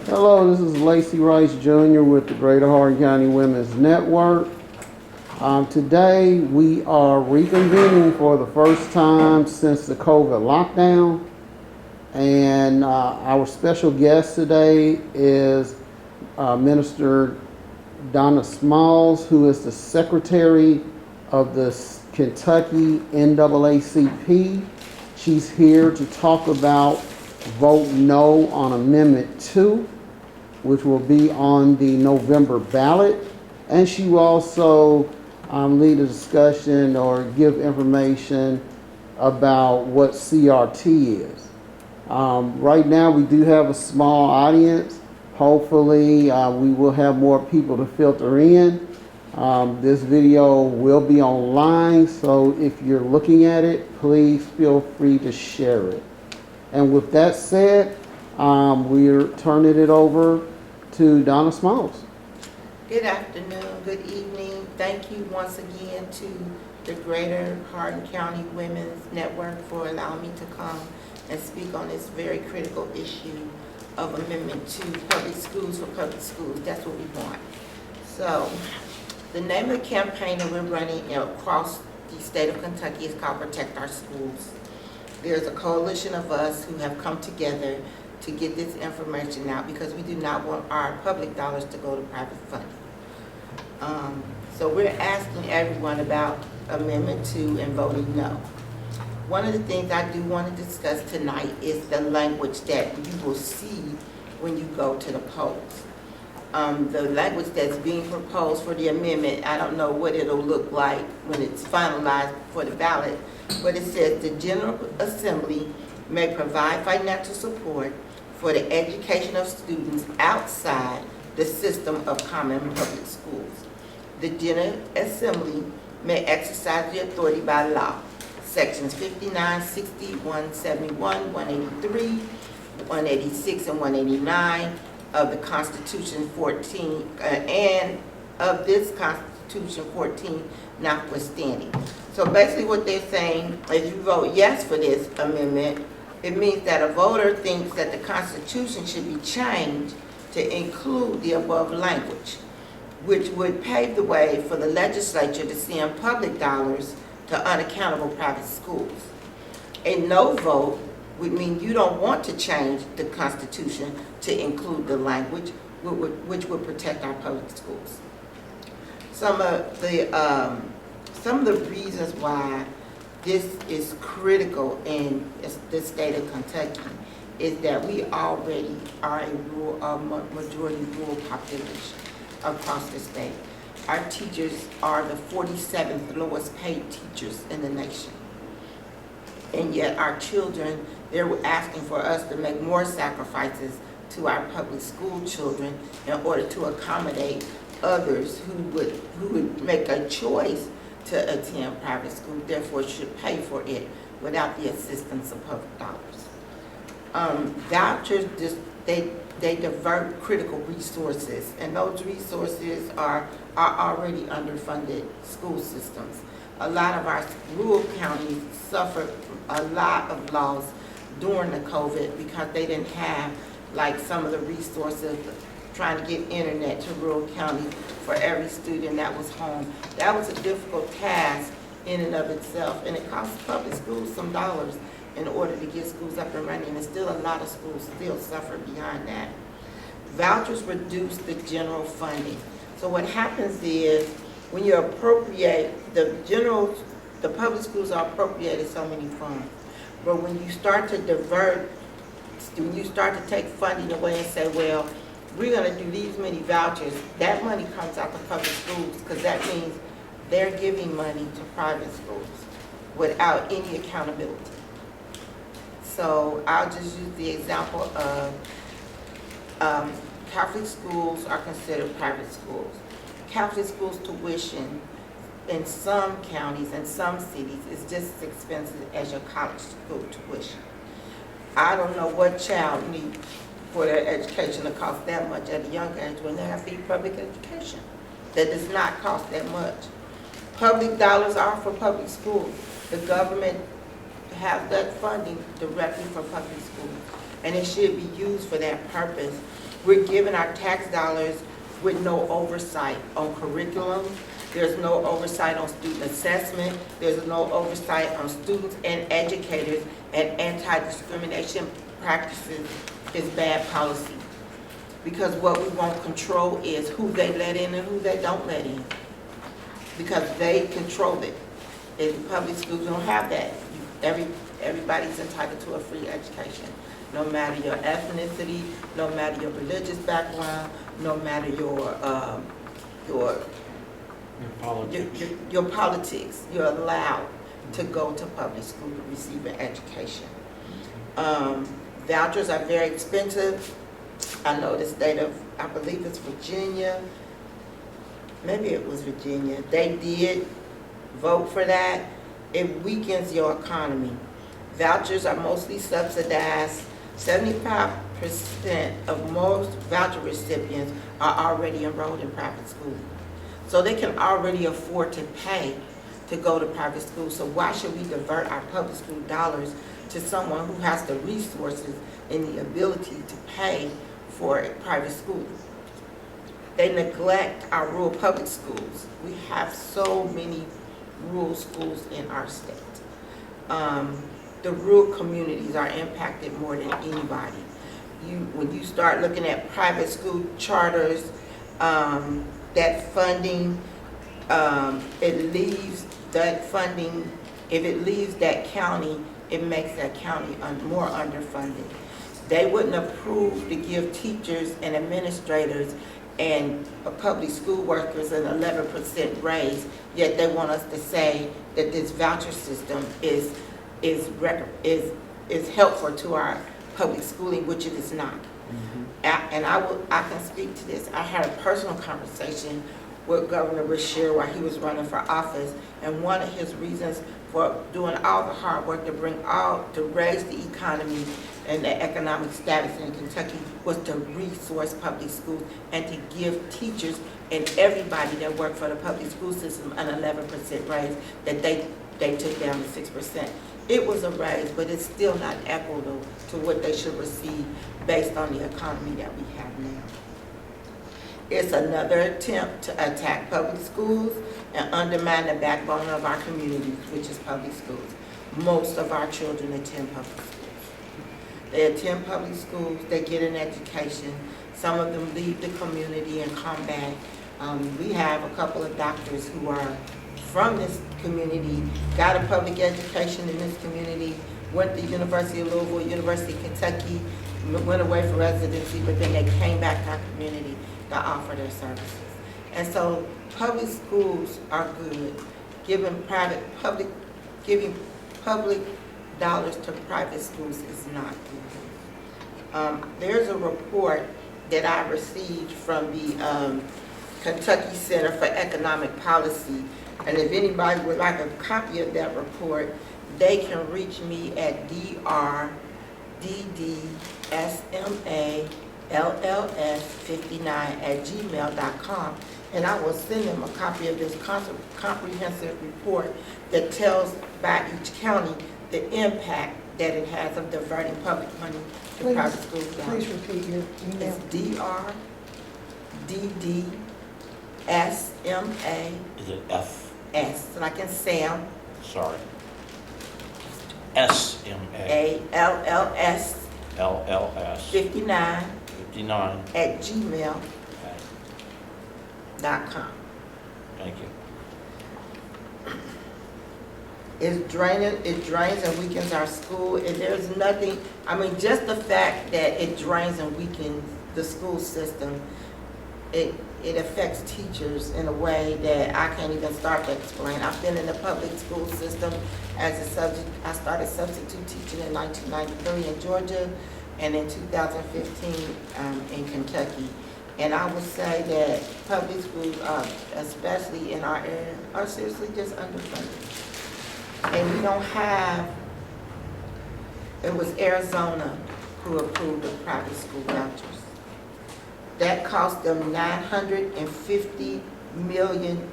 Hello, this is Lacey Rice Jr. with the Greater Hardin County Women's Network. Today we are reconvening for the first time since the COVID lockdown. And our special guest today is Minister Donna Smalls, who is the Secretary of the Kentucky NAACP. She's here to talk about vote no on Amendment 2, which will be on the November ballot. And she will also lead a discussion or give information about what CRT is. Right now we do have a small audience. Hopefully we will have more people to filter in. This video will be online, so if you're looking at it, please feel free to share it. And with that said, we're turning it over to Donna Smalls. Good afternoon, good evening. Thank you once again to the Greater Hardin County Women's Network for allowing me to come and speak on this very critical issue of Amendment 2, public schools for public schools. That's what we want. So, the name of the campaign that we're running across the state of Kentucky is called Protect Our Schools. There's a coalition of us who have come together to get this information out because we do not want our public dollars to go to private funding. So we're asking everyone about Amendment 2 and voting no. One of the things I do want to discuss tonight is the language that you will see when you go to the polls. The language that's being proposed for the amendment, I don't know what it'll look like when it's finalized for the ballot, but it says the General Assembly may provide financial support for the education of students outside the system of common public schools. The General Assembly may exercise the authority by law. Sections 59, 60, 171, 183, 186, and 189 of the Constitution 14, and of this Constitution 14 notwithstanding. So basically what they're saying, if you vote yes for this amendment, it means that a voter thinks that the Constitution should be changed to include the above language, which would pave the way for the legislature to send public dollars to unaccountable private schools. A no vote would mean you don't want to change the Constitution to include the language which would protect our public schools. Some of the reasons why this is critical in the state of Kentucky is that we already are a majority rural population across the state. Our teachers are the 47th lowest paid teachers in the nation. And yet our children, they're asking for us to make more sacrifices to our public school children in order to accommodate others who would make a choice to attend private school, therefore should pay for it without the assistance of public dollars. Vouchers, they divert critical resources, and those resources are already underfunded school systems. A lot of our rural counties suffered a lot of loss during the COVID because they didn't have like some of the resources, trying to get internet to rural counties for every student that was home. That was a difficult task in and of itself, and it cost public schools some dollars in order to get schools up and running, and still a lot of schools still suffer behind that. Vouchers reduce the general funding. So what happens is when you appropriate, the public schools are appropriated so many funds, but when you start to divert, when you start to take funding away and say, well, we're going to do these many vouchers, that money comes out to public schools because that means they're giving money to private schools without any accountability. So I'll just use the example of Catholic schools are considered private schools. Catholic schools tuition in some counties and some cities is just as expensive as your college school tuition. I don't know what child needs for their education to cost that much at a young age when they have free public education. That does not cost that much. Public dollars are for public schools. The government has that funding directly for public schools, and it should be used for that purpose. We're giving our tax dollars with no oversight on curriculum. There's no oversight on student assessment. There's no oversight on students and educators, and anti-discrimination practices is bad policy. Because what we want control is who they let in and who they don't let in. Because they control it. In public schools, you don't have that. Everybody's entitled to a free education. No matter your ethnicity, no matter your religious background, no matter your politics, you're allowed to go to public school to receive an education. Vouchers are very expensive. I know the state of, I believe it's Virginia, maybe it was Virginia, they did vote for that. It weakens your economy. Vouchers are mostly subsidized. 75% of most voucher recipients are already enrolled in private school. So they can already afford to pay to go to private school. So why should we divert our public school dollars to someone who has the resources and the ability to pay for a private school? They neglect our rural public schools. We have so many rural schools in our state. The rural communities are impacted more than anybody. When you start looking at private school charters, that funding, it leaves that funding, if it leaves that county, it makes that county more underfunded. They wouldn't approve to give teachers and administrators and public school workers an 11% raise, yet they want us to say that this voucher system is helpful to our public schooling, which it is not. And I can speak to this. I had a personal conversation with Governor Beshear while he was running for office, and one of his reasons for doing all the hard work to raise the economy and the economic status in Kentucky was to resource public schools and to give teachers and everybody that worked for the public school system an 11% raise that they took down to 6%. It was a raise, but it's still not equitable to what they should receive based on the economy that we have now. It's another attempt to attack public schools and undermine the backbone of our communities, which is public schools. Most of our children attend public schools. They attend public schools, they get an education. Some of them leave the community and come back. We have a couple of doctors who are from this community, got a public education in this community, went to University of Louisville, University of Kentucky, went away for residency, but then they came back to our community to offer their services. And so public schools are good. Giving public dollars to private schools is not good. There's a report that I received from the Kentucky Center for Economic Policy, and if anybody would like a copy of that report, they can reach me at drddSMALLS59@gmail.com, and I will send them a copy of this comprehensive report that tells by each county the impact that it has of diverting public money to private schools. Please repeat your email. It's DRDDSMA. Is it F? S, like in Sam. Sorry. SMA. ALLS LLS. 59 59. at gmail.com. Okay. Thank you. It drains and weakens our school, and there's nothing, I mean, just the fact that it drains and weakens the school system, it affects teachers in a way that I can't even start to explain. I've been in the public school system as a subject. I started substitute teaching in 1993 in Georgia and in 2015 in Kentucky. And I would say that public schools, especially in our area, are seriously just underfunded. And we don't have, it was Arizona who approved the private school vouchers. That cost them $950 million.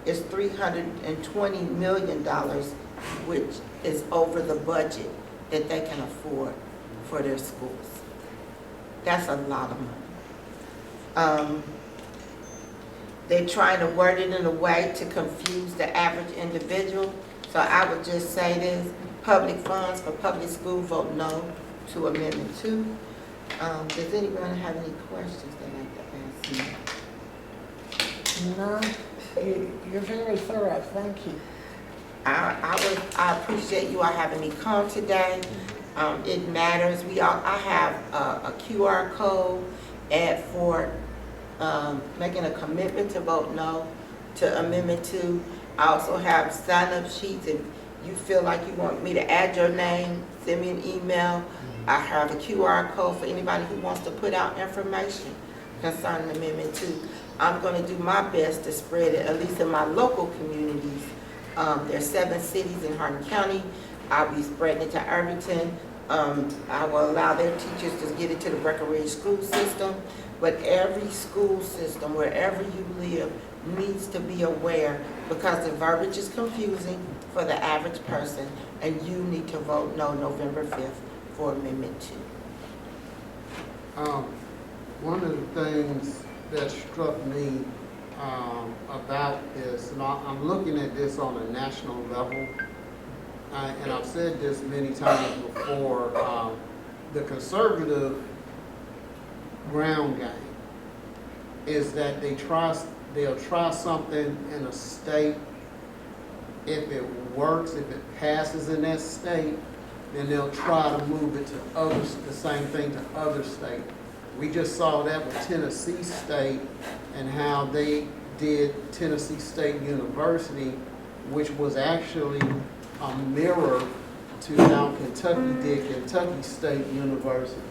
It's $320 million, which is over the budget that they can afford for their schools. That's a lot of money. They're trying to word it in a way to confuse the average individual. So I would just say this, public funds for public school, vote no to Amendment 2. Does anyone have any questions they'd like to ask me? No, you're very thorough, thank you. I appreciate you all having me come today. It matters. I have a QR code for making a commitment to vote no to Amendment 2. I also have sign-up sheets. If you feel like you want me to add your name, send me an email. I have a QR code for anybody who wants to put out information concerning Amendment 2. I'm going to do my best to spread it, at least in my local communities. There's 7 cities in Hardin County. I'll be spreading it to Irvington. I will allow their teachers to get it to the Breckenridge school system. But every school system, wherever you live, needs to be aware because the verbiage is confusing for the average person, and you need to vote no November 5th for Amendment 2. One of the things that struck me about this, and I'm looking at this on a national level, and I've said this many times before, the conservative ground game is that they'll try something in a state. If it works, if it passes in that state, then they'll try to move it to others, the same thing to other states. We just saw that with Tennessee State and how they did Tennessee State University, which was actually a mirror to how Kentucky did Kentucky State University.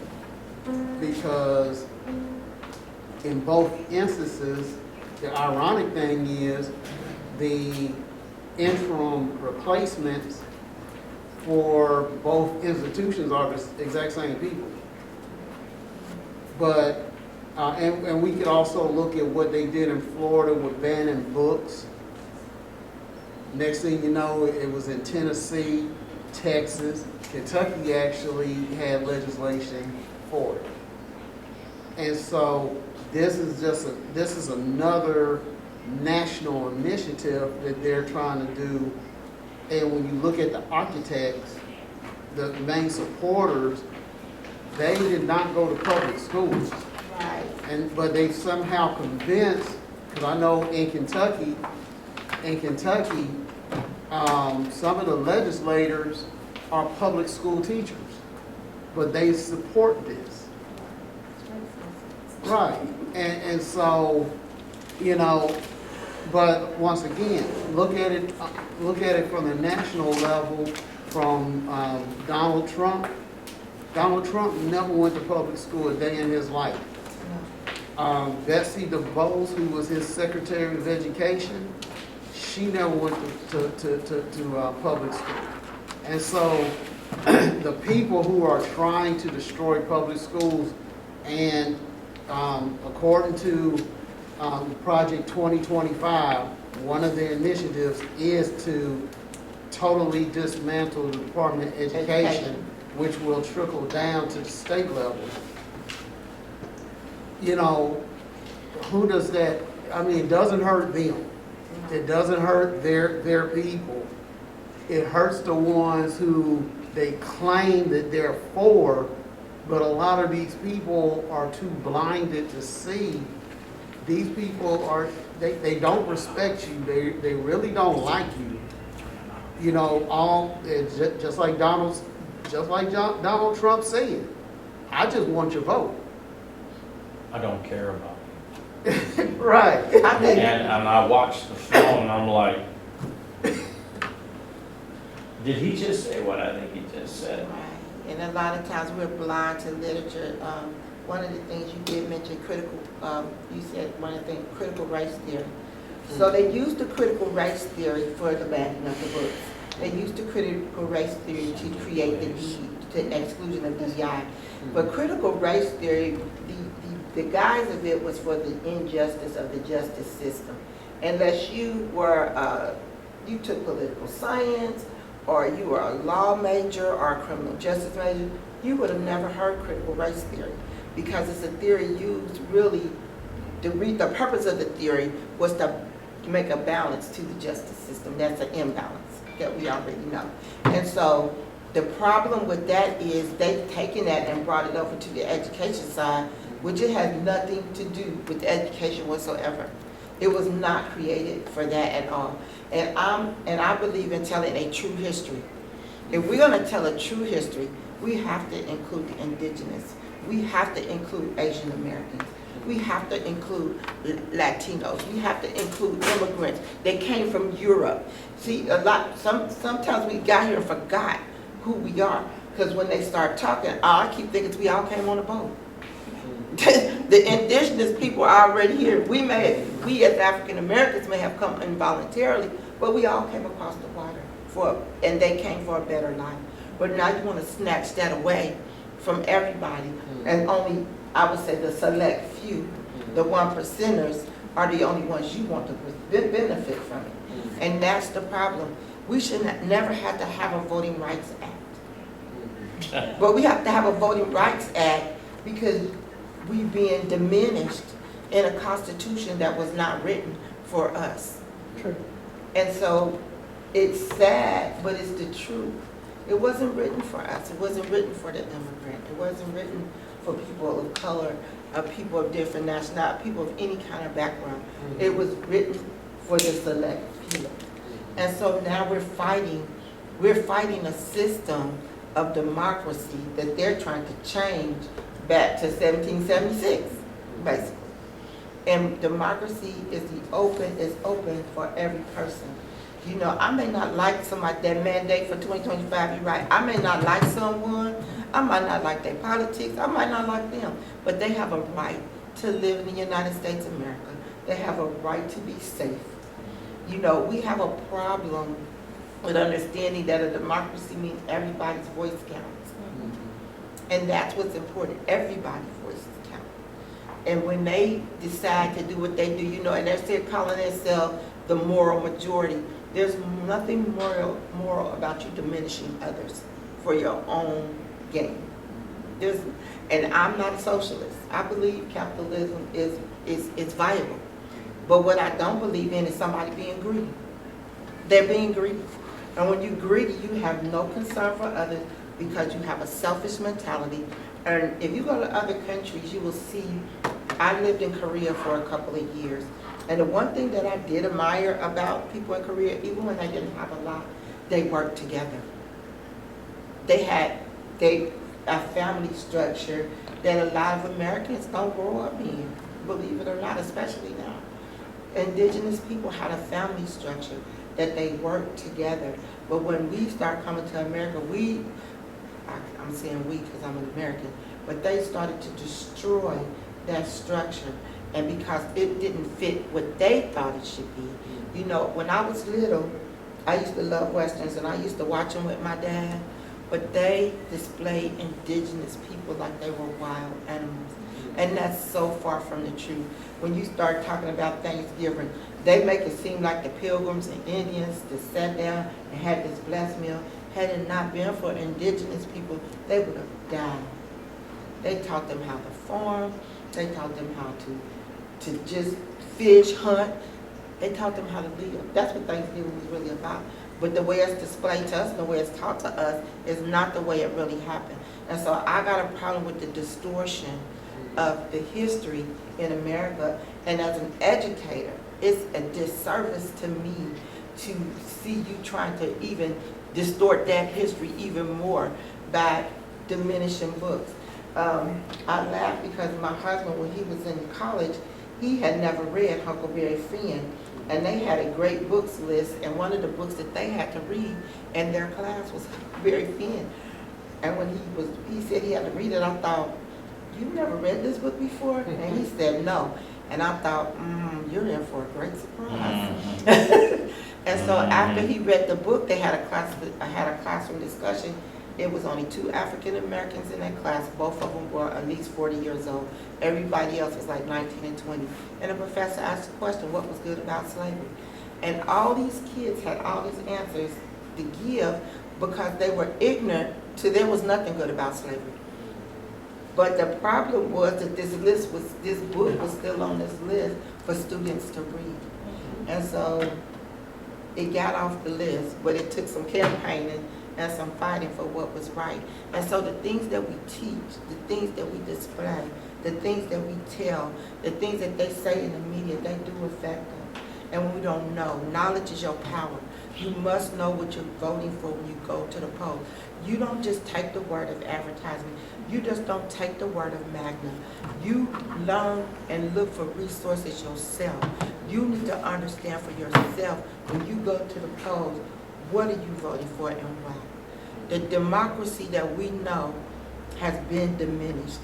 Because in both instances, the ironic thing is the interim replacements for both institutions are the exact same people. But, and we could also look at what they did in Florida with banning books. Next thing you know, it was in Tennessee, Texas. Kentucky actually had legislation for it. And so this is another national initiative that they're trying to do. And when you look at the architects, the main supporters, they did not go to public schools. Right. But they somehow convinced, because I know in Kentucky, some of the legislators are public school teachers, but they support this. Right, and so, you know, but once again, look at it from the national level, from Donald Trump. Donald Trump never went to public school a day in his life. Betsy DeVos, who was his Secretary of Education, she never went to public school. And so the people who are trying to destroy public schools, and according to Project 2025, one of the initiatives is to totally dismantle the Department of Education, which will trickle down to the state level. You know, who does that? I mean, it doesn't hurt them. It doesn't hurt their people. It hurts the ones who they claim that they're for, but a lot of these people are too blinded to see. These people they don't respect you. They really don't like you. You know, just like Donald Trump said, I just want your vote. I don't care about it. Right. And I watched the film and I'm like, did he just say what I think he just said? Right. And a lot of times we're blind to literature. One of the things you did mention, you said one of the things, critical race theory. So they used the critical race theory for the banning of the books. They used the critical race theory to create the exclusion of DEI. But critical race theory, the guise of it was for the injustice of the justice system. Unless you were, you took political science, or you were a law major or a criminal justice major, you would have never heard critical race theory. because it's a theory used really, the purpose of the theory was to make a balance to the justice system. That's an imbalance that we already know. And so the problem with that is they've taken that and brought it over to the education side, which it has nothing to do with education whatsoever. It was not created for that at all. And I believe in telling a true history. If we're gonna tell a true history, we have to include the indigenous. We have to include Asian Americans. We have to include Latinos. We have to include immigrants that came from Europe. See, sometimes we got here and forgot who we are. Because when they start talking, I keep thinking we all came on a boat. The indigenous people are already here. We as African Americans may have come involuntarily, but we all came across the water and they came for a better life. But now you want to snatch that away from everybody, and only, I would say, the select few, the 1%ers, are the only ones you want to benefit from it. And that's the problem. We should never have to have a Voting Rights Act. But we have to have a Voting Rights Act because we're being diminished in a constitution that was not written for us. True. And so it's sad, but it's the truth. It wasn't written for us. It wasn't written for the immigrant. It wasn't written for people of color, people of different nationalities, people of any kind of background. It was written for the select few. And so now we're fighting a system of democracy that they're trying to change back to 1776, basically. And democracy is open for every person. You know, I may not like somebody, that mandate for 2025, you're right. I may not like someone, I might not like their politics, I might not like them, but they have a right to live in the United States of America. They have a right to be safe. You know, we have a problem with understanding that a democracy means everybody's voice counts. And that's what's important, everybody's voices count. And when they decide to do what they do, you know, and they're still calling themselves the moral majority, there's nothing moral about you diminishing others for your own gain. And I'm not a socialist. I believe capitalism is viable. But what I don't believe in is somebody being greedy. They're being greedy. And when you're greedy, you have no concern for others because you have a selfish mentality. And if you go to other countries, you will see, I lived in Korea for a couple of years. And the one thing that I did admire about people in Korea, even when they didn't have a lot, they worked together. They had a family structure that a lot of Americans don't grow up in, believe it or not, especially now. Indigenous people had a family structure that they worked together. But when we start coming to America, I'm saying we because I'm an American, but they started to destroy that structure. And because it didn't fit what they thought it should be. You know, when I was little, I used to love Westerns and I used to watch them with my dad, but they displayed indigenous people like they were wild animals. And that's so far from the truth. When you start talking about Thanksgiving, they make it seem like the Pilgrims and Indians that sat down and had this blessed meal. Had it not been for indigenous people, they would have died. They taught them how to farm. They taught them how to just fish, hunt. They taught them how to live. That's what Thanksgiving was really about. But the way it's displayed to us and the way it's taught to us is not the way it really happened. And so I got a problem with the distortion of the history in America. And as an educator, it's a disservice to me to see you trying to even distort that history even more by diminishing books. I laugh because my husband, when he was in college, he had never read Huckleberry Finn, and they had a great books list, and one of the books that they had to read in their class was Huckleberry Finn. And when he said he had to read it, I thought, you never read this book before? And he said no. And I thought, you're in for a great surprise. And so after he read the book, I had a classroom discussion. It was only 2 African Americans in that class. Both of them were at least 40 years old. Everybody else was like 19 and 20. And the professor asked the question, what was good about slavery? And all these kids had all these answers to give because they were ignorant to there was nothing good about slavery. But the problem was that this book was still on this list for students to read. And so it got off the list, but it took some campaigning and some fighting for what was right. And so the things that we teach, the things that we display, the things that we tell, the things that they say in the media, they do affect them. And we don't know. Knowledge is your power. You must know what you're voting for when you go to the polls. You don't just take the word of advertisement. You just don't take the word of Magna. You learn and look for resources yourself. You need to understand for yourself when you go to the polls, what are you voting for and why? The democracy that we know has been diminished,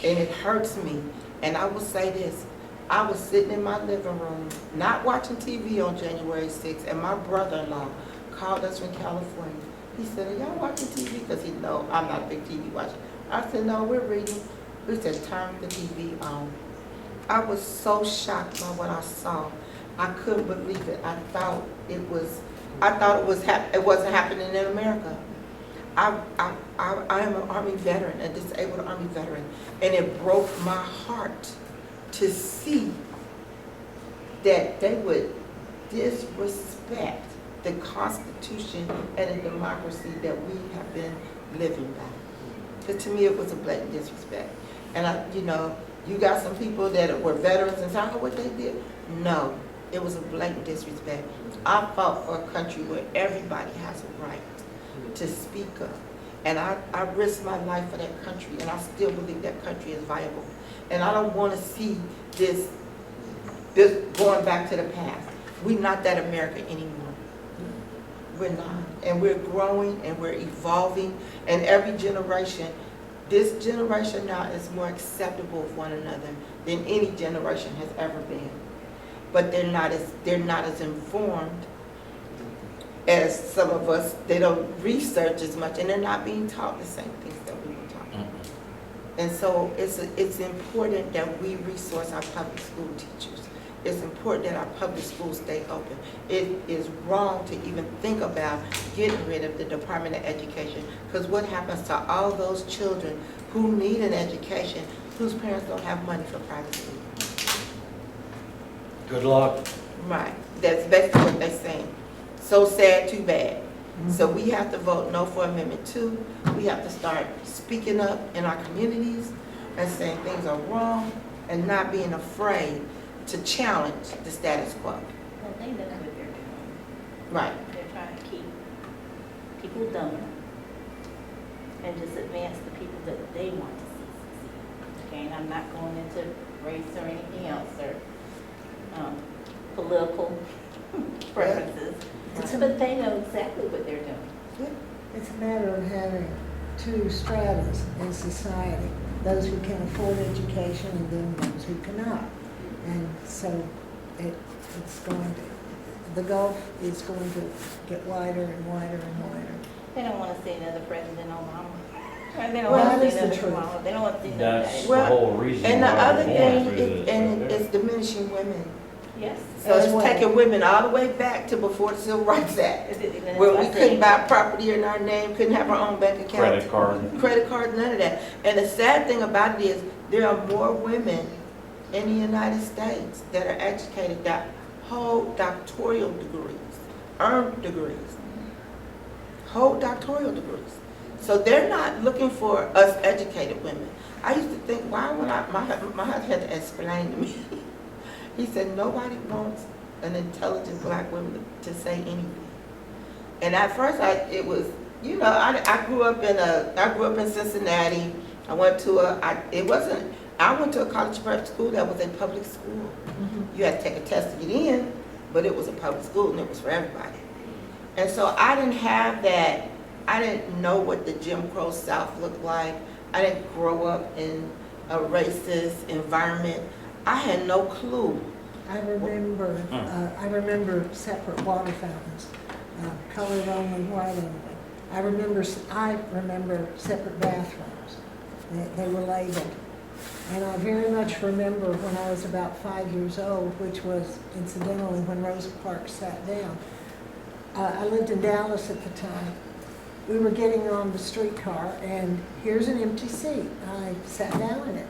and it hurts me. And I will say this, I was sitting in my living room, not watching TV on January 6th, and my brother-in-law called us from California. He said, are y'all watching TV? Because he know I'm not a big TV watcher. I said, no, we're reading. He said, turn the TV on. I was so shocked by what I saw. I couldn't believe it. I thought it wasn't happening in America. I am an Army veteran, a disabled Army veteran, and it broke my heart to see that they would disrespect the Constitution and the democracy that we have been living by. Because to me, it was a blatant disrespect. And you got some people that were veterans and talking what they did. No, it was a blatant disrespect. I fought for a country where everybody has a right to speak up. And I risked my life for that country, and I still believe that country is viable. And I don't want to see this going back to the past. We're not that America anymore. We're not. And we're growing and we're evolving. And every generation, this generation now is more acceptable of one another than any generation has ever been. But they're not as informed as some of us. They don't research as much, and they're not being taught the same things that we were taught. Mm-hmm. And so it's important that we resource our public school teachers. It's important that our public schools stay open. It is wrong to even think about getting rid of the Department of Education, because what happens to all those children who need an education, whose parents don't have money for private school? Good luck. Right. That's basically what they're saying. So sad, too bad. Mm-hmm. So we have to vote no for Amendment 2. We have to start speaking up in our communities and saying things are wrong and not being afraid to challenge the status quo. Well, they know what they're doing. Right. They're trying to keep people dumber and just advance the people that they want to see succeed. Okay, and I'm not going into race or anything else or political preferences, but they know exactly what they're doing. It's a matter of having two stratas in society, those who can afford education and then those who cannot. And so it's going to, the gulf is going to get wider and wider and wider. They don't want to see another President Obama. They don't Well, want to that see is the another truth. Obama. They don't want to see That's another. the whole reason And the why other we're going thing, through this right there. it's diminishing women. Yes. So it's As well. taking women all the way back to before the Civil Rights Act, where we couldn't buy property in our name, couldn't have our own bank account. Credit card, none of that. And the sad thing about it is there are more women in the United States that are educated, that hold doctoral degrees, earned degrees, hold doctoral degrees. So they're not looking for us educated women. I used to think, why would my husband had to explain to me. He said, nobody wants an intelligent black woman to say anything. And at first I grew up in Cincinnati. I went to a college prep school that was a public school. Mm-hmm. You had to take a test to get in, but it was a public school and it was for everybody. And so I didn't have that. I didn't know what the Jim Crow South looked like. I didn't grow up in a racist environment. I had no clue. I remember separate water fountains, colored only, white only. I remember separate bathrooms. They were labeled. And I very much remember when I was about 5 years old, which was incidentally when Rosa Parks sat down. I lived in Dallas at the time, we were getting on the streetcar, and here's an empty seat. I sat down in it.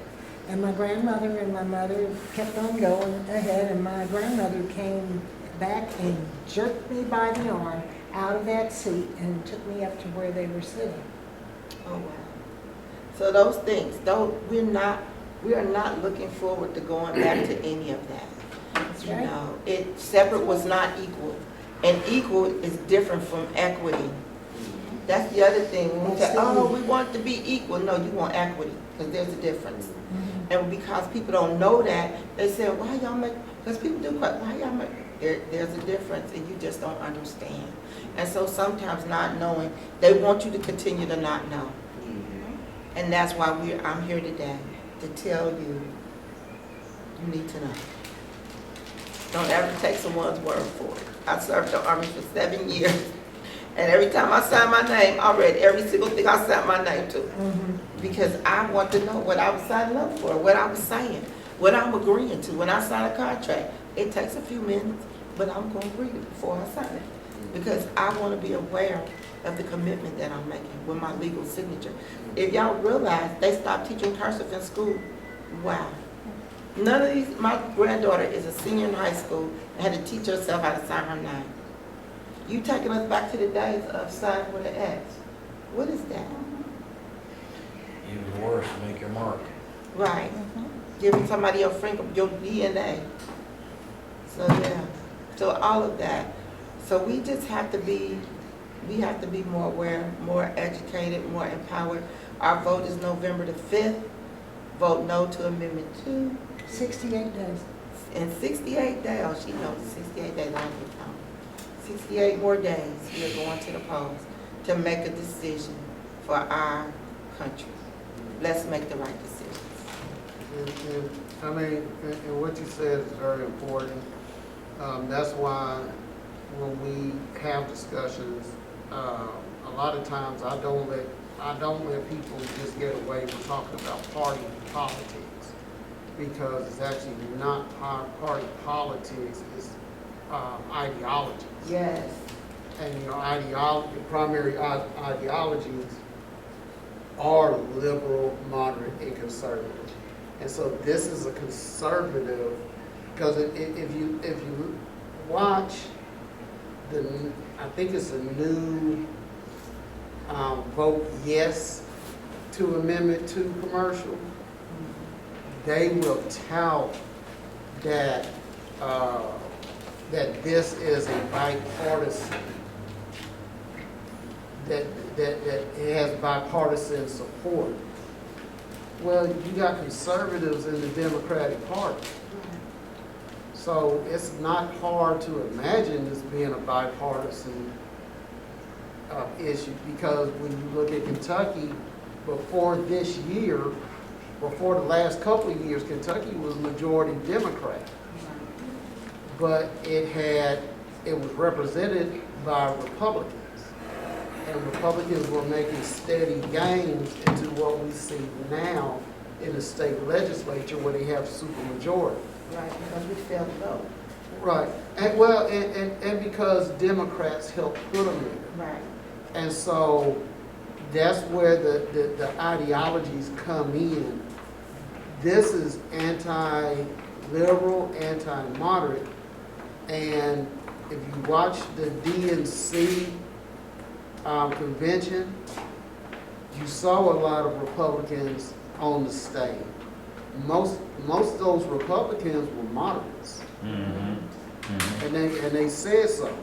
And my grandmother and my mother kept on going ahead, and my grandmother came back and jerked me by the arm out of that seat and took me up to where they were sitting. Oh, wow. So those things, though, we are not looking forward to going back to any of that. That's You right. know, separate was not equal. And equal is different from equity. That's the other thing. When we say, oh, we want to be equal. No, you want equity, because there's a difference. And because people don't know that, they say, why y'all make, because people do quite, why y'all make, there's a difference, and you just don't understand. And so sometimes not knowing, they want you to continue to not know. And that's why I'm here today, to tell you, you need to know. Don't ever take someone's word for it. I served the Army for 7 years, and every time I signed my name, I read every single thing I signed my name to. Because I want to know what I was signing up for, what I was saying, what I'm agreeing to. When I sign a contract, it takes a few minutes, but I'm going to read it before I sign it. Because I want to be aware of the commitment that I'm making with my legal signature. If y'all realize they stopped teaching cursive in school, wow. None of these, my granddaughter is a senior in high school and had to teach herself how to sign her name. You taking us back to the days of signing with an X. What is that? Even worse, make your mark. Right. Giving somebody your finger, your DNA. So yeah. So all of that. So we just have to be, more aware, more educated, more empowered. Our vote is November the 5th. Vote no to Amendment 2. 68 days. In 68 days, oh, she knows 68 days, I don't count. 68 more days, we are going to the polls to make a decision for our country. Let's make the right decisions. And what you said is very important. That's why when we have discussions, a lot of times I don't let people just get away with talking about party politics, because it's actually not party politics, it's ideology. Yes. And primary ideologies are liberal, moderate, and conservative. And so this is a conservative, because if you watch I think it's a new vote yes to Amendment 2 commercial, they will tout that that this is a bipartisan, that it has bipartisan support. Well, you got conservatives in the Democratic Party. So it's not hard to imagine this being a bipartisan issue, because when you look at Kentucky, before this year, before the last couple of years, Kentucky was majority Democrat. But it was represented by Republicans. And Republicans were making steady gains into what we see now in the state legislature, where they have supermajority. Right, because we failed to vote. Right, and because Democrats helped put them there. Right. And so that's where the ideologies come in. This is anti-liberal, anti-moderate, and if you watch the DNC convention, you saw a lot of Republicans on the stage. Most of those Republicans were moderates, and they said so,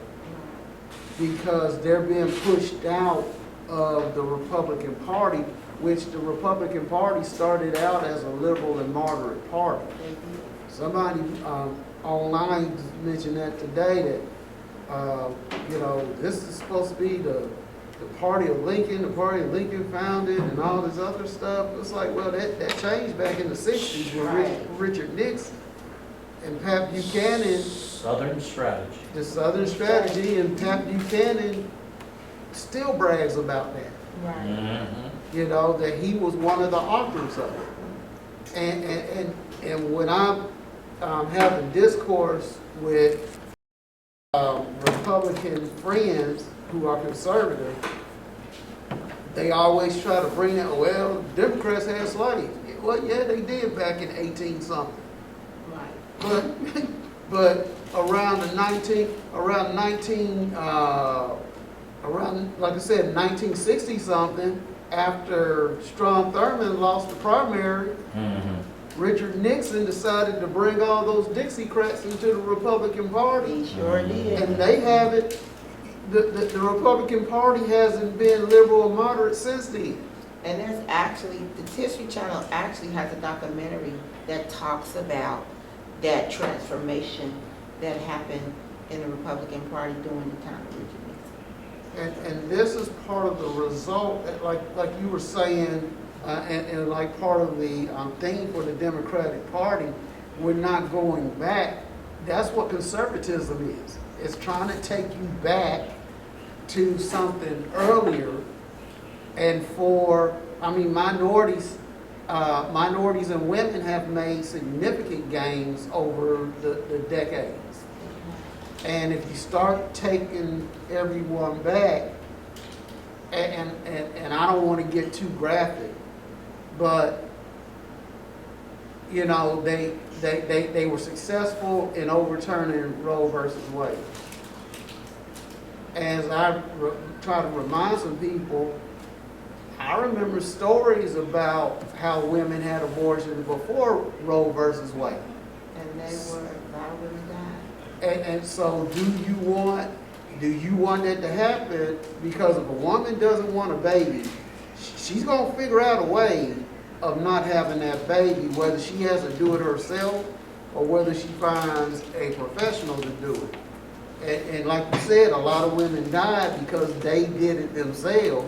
because they're being pushed out of the Republican Party, which the Republican Party started out as a liberal and moderate party. Somebody online mentioned that today, that this is supposed to be the party of Lincoln, the party Lincoln founded, and all this other stuff. It's like, well, that changed back in the 60s with Right. Richard Nixon and Pat Buchanan. Southern strategy. The Southern strategy, and Pat Buchanan still brags about that. Right. That he was one of the authors of it. And when I'm having discourse with Republican friends who are conservative, they always try to bring that, well, Democrats had slaves. Well, yeah, they did back in 18-something. Right. But around like I said, 1960 something, after Strom Thurmond lost the primary, Richard Nixon decided to bring all those Dixiecrats into the Republican Party. He sure did. And they haven't, the Republican Party hasn't been liberal or moderate since then. And there's actually, the History Channel actually has a documentary that talks about that transformation that happened in the Republican Party during the time of Richard Nixon. And this is part of the result, like you were saying, and like part of the thing for the Democratic Party, we're not going back. That's what conservatism is. It's trying to take you back to something earlier. And minorities and women have made significant gains over the decades. And if you start taking everyone back, and I don't want to get too graphic, but you know, they were successful in overturning Roe versus Wade. As I try to remind some people, I remember stories about how women had abortions before Roe versus Wade. And they were, a lot of women died. And so do you want that to happen? Because if a woman doesn't want a baby, she's going to figure out a way of not having that baby, whether she has to do it herself or whether she finds a professional to do it. And like you said, a lot of women died because they did it themselves.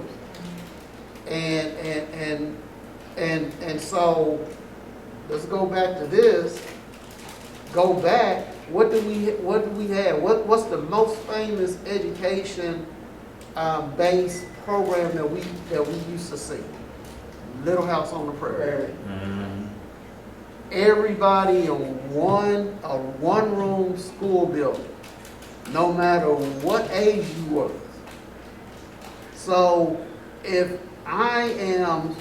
And so let's go back to this. Go back. What do we have? What's the most famous education based program that we used to see? Little House on the Prairie. Everybody in a one-room school building, no matter what age you were. So if I'm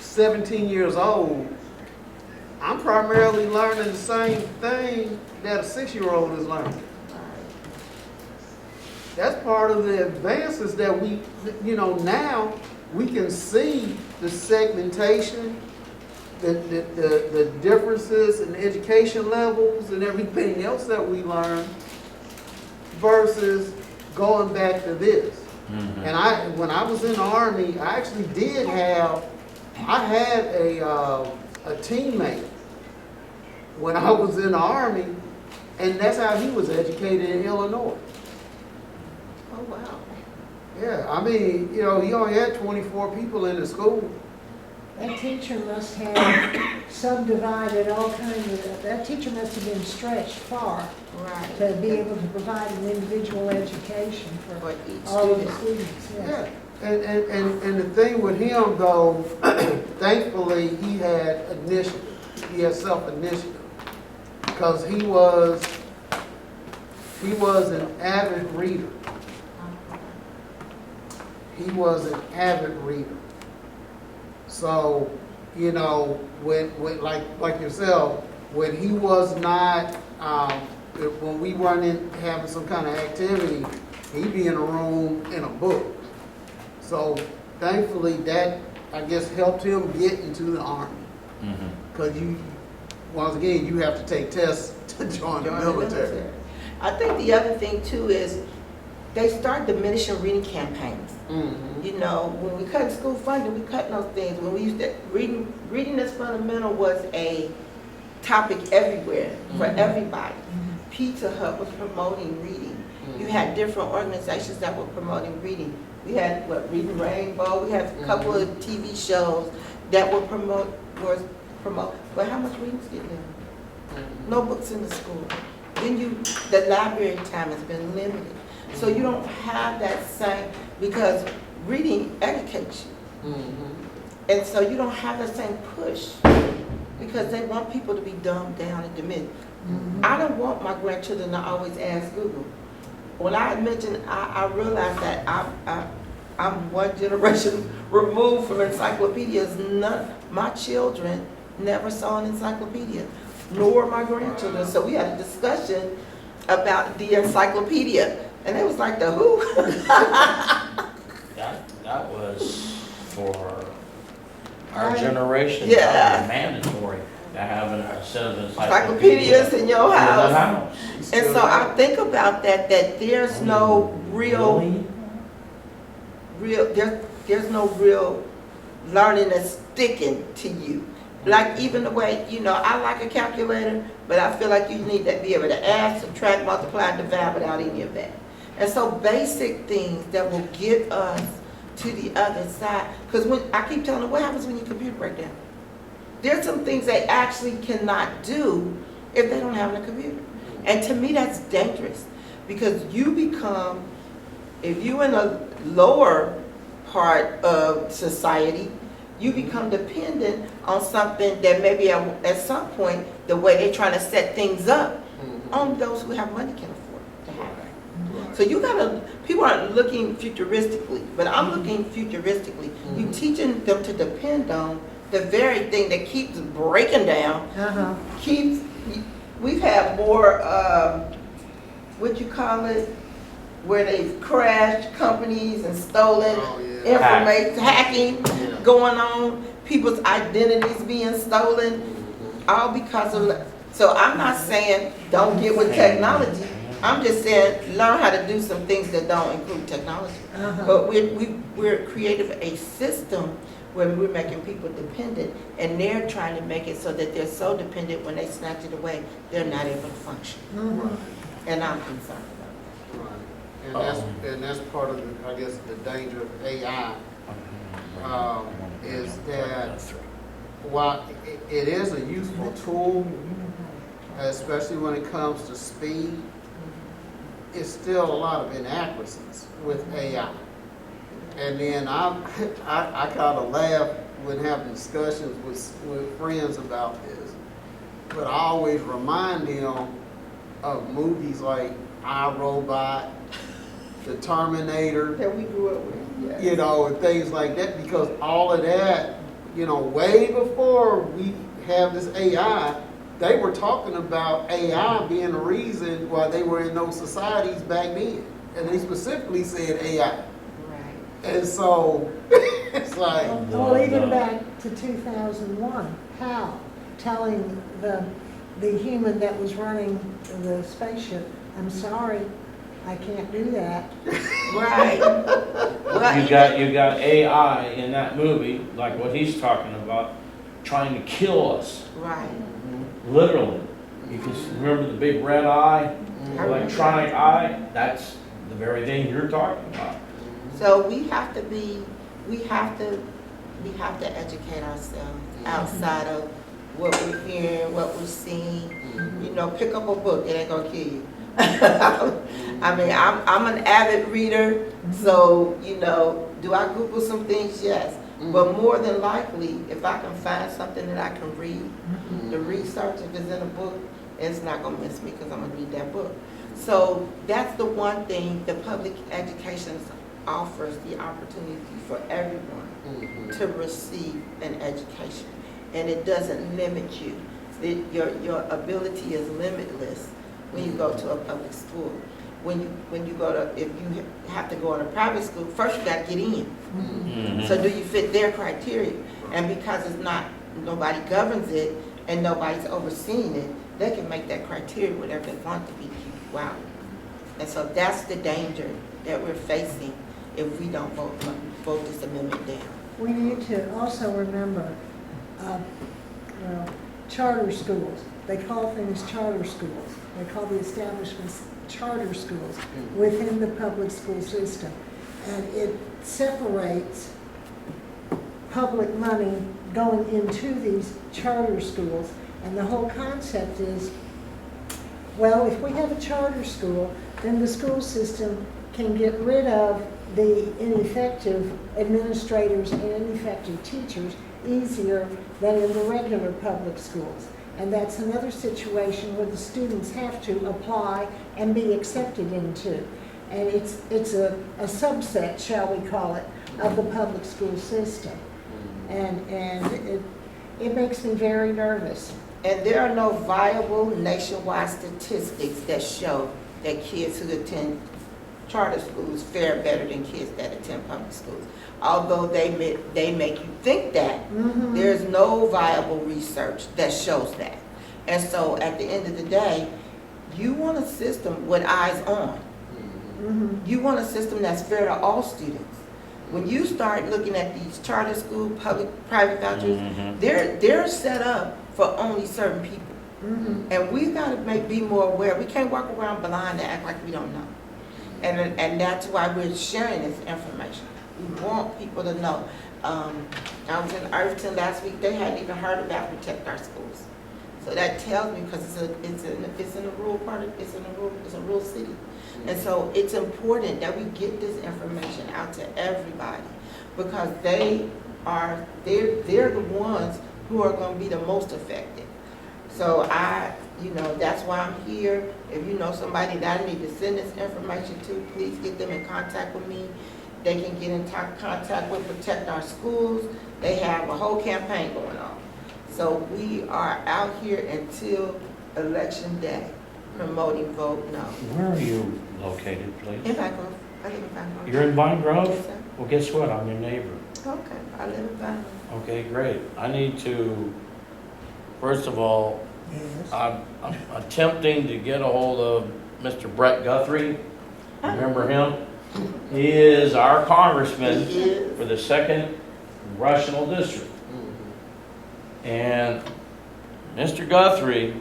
17 years old, I'm primarily learning the same thing that a 6-year-old is learning. That's part of the advances that we, now we can see the segmentation, the differences in education levels and everything else that we learn versus going back to this. And when I was in the Army, I actually I had a teammate when I was in the Army, and that's how he was educated in Illinois. Oh, wow. Yeah, I mean, he only had 24 people in the school. That teacher must have subdivided all kinds of, that teacher must have been stretched far Right. to be able to provide an individual education for each all of the student. students, yes. Yeah, and the thing with him though, thankfully he had initiative. He had self-initiative because he was an avid reader. He was an avid reader. So, when like yourself, when he was not, when we weren't having some kind of activity, he'd be in a room in a book. So, thankfully, that I guess helped him get into the Army. Because once again, you have to take tests to join the military. I think the other thing too is they start diminishing reading campaigns. When we cut school funding, we cut those things. When we used to, reading as fundamental was a topic everywhere for everybody. Pizza Hut was promoting reading. You had different organizations that were promoting reading. We had Reading Rainbow. We had a couple of TV shows that were promote. But how much reading is getting in? No books in the school. Then the library time has been limited. So you don't have that same, because reading educates you. And so you don't have that same push because they want people to be dumbed down and diminished. I don't want my grandchildren to always ask Google. When I mentioned, I realized that I'm one generation removed from encyclopedias. None, my children never saw an encyclopedia, nor my grandchildren. So we had a discussion about the encyclopedia, and it was like the who. That was for our generation. Yeah. That was mandatory to have a set of Encyclopedias in your in the house. house. And so I think about that there's no Really? there's no real learning that's sticking to you. Like even the way, I like a calculator, but I feel like you need to be able to add, subtract, multiply, and divide without any of that. And so basic things that will get us to the other side. Because when I keep telling them, what happens when your computer breaks down? There's some things they actually cannot do if they don't have a computer. And to me, that's dangerous. Because you become, if you're in a lower part of society, you become dependent on something that maybe at some point, the way they're trying to set things up, only those who have money can afford to have it. So people aren't looking futuristically, but I'm looking futuristically. You teaching them to depend on the very thing that keeps breaking down, we've had more, where they've crashed companies and stolen information, hacking going on, people's identities being stolen, all because of, so I'm not saying don't get with technology. I'm just saying learn how to do some things that don't include technology. But we're creating a system where we're making people dependent, and they're trying to make it so that they're so dependent when they snatch it away, they're not able to function. And I'm concerned about Right. And that's part of the, I guess, the danger of AI, is that while it is a useful tool, especially when it comes to speed, it's still a lot of inaccuracies with AI. And then I kind of laugh when having discussions with friends about this, but I always remind them of movies like I, Robot, The Terminator, that we grew up with. and things like that, because all of that, way before we have this AI, they were talking about AI being the reason why they were in those societies back then. And they specifically said AI. And so, it's like... Well, even back to 2001, Hal telling the human that was running the spaceship, I'm sorry, I can't do that. Right. You got AI in that movie, like what he's talking about, trying to kill us. Right. Literally. You can remember the big red eye, electronic eye? That's the very thing you're talking about. So we have to educate ourselves outside of what we're hearing, what we're seeing. Pick up a book, it ain't gonna kill you. I mean, I'm an avid reader, so, do I Google some things? Yes. But more than likely, if I can find something that I can read, the research, if it's in a book, it's not gonna miss me because I'm gonna read that book. So that's the one thing the public education offers, the opportunity for everyone to receive an education. And it doesn't limit you. Your ability is limitless when you go to a public school. When you go to, if you have to go in a private school, first you got to get in. So do you fit their criteria? And because nobody governs it and nobody's overseeing it, they can make that criteria whatever they want to be. Wow. And so that's the danger that we're facing if we don't vote this amendment down. We need to also remember, charter schools. They call things charter schools. They call the establishments charter schools within the public school system. And it separates public money going into these charter schools. And the whole concept is, well, if we have a charter school, then the school system can get rid of the ineffective administrators and ineffective teachers easier than in the regular public schools. And that's another situation where the students have to apply and be accepted into. And it's a subset, shall we call it, of the public school system. And it makes me very nervous. And there are no viable nationwide statistics that show that kids who attend charter schools fare better than kids that attend public schools. Although they make you think that, there's no viable research that shows that. And so at the end of the day, you want a system with eyes on. You want a system that's fair to all students. When you start looking at these charter school, private vouchers, they're set up for only certain people. And we gotta be more aware. We can't walk around blind and act like we don't know. And that's why we're sharing this information. We want people to know. I was in Irvington last week. They hadn't even heard about Protect Our Schools. So that tells me, because it's in a rural part of, it's a rural city. And so it's important that we get this information out to everybody, because they're the ones who are going to be the most affected. So that's why I'm here. If you know somebody that I need to send this information to, please get them in contact with me. They can get in contact with Protect Our Schools. They have a whole campaign going on. So we are out here until Election Day promoting Vote No. Where are you located, please? In Pine Grove. I live in Pine Grove. You're in Vine Grove? Yes, sir. Well, guess what? I'm your neighbor. Okay, I live in Pine Grove. Okay, great. I need to, first of all, Yes. I'm attempting to get a hold of Mr. Brett Guthrie. Remember him? He is our congressman He is. for the 2nd Congressional District. And Mr. Guthrie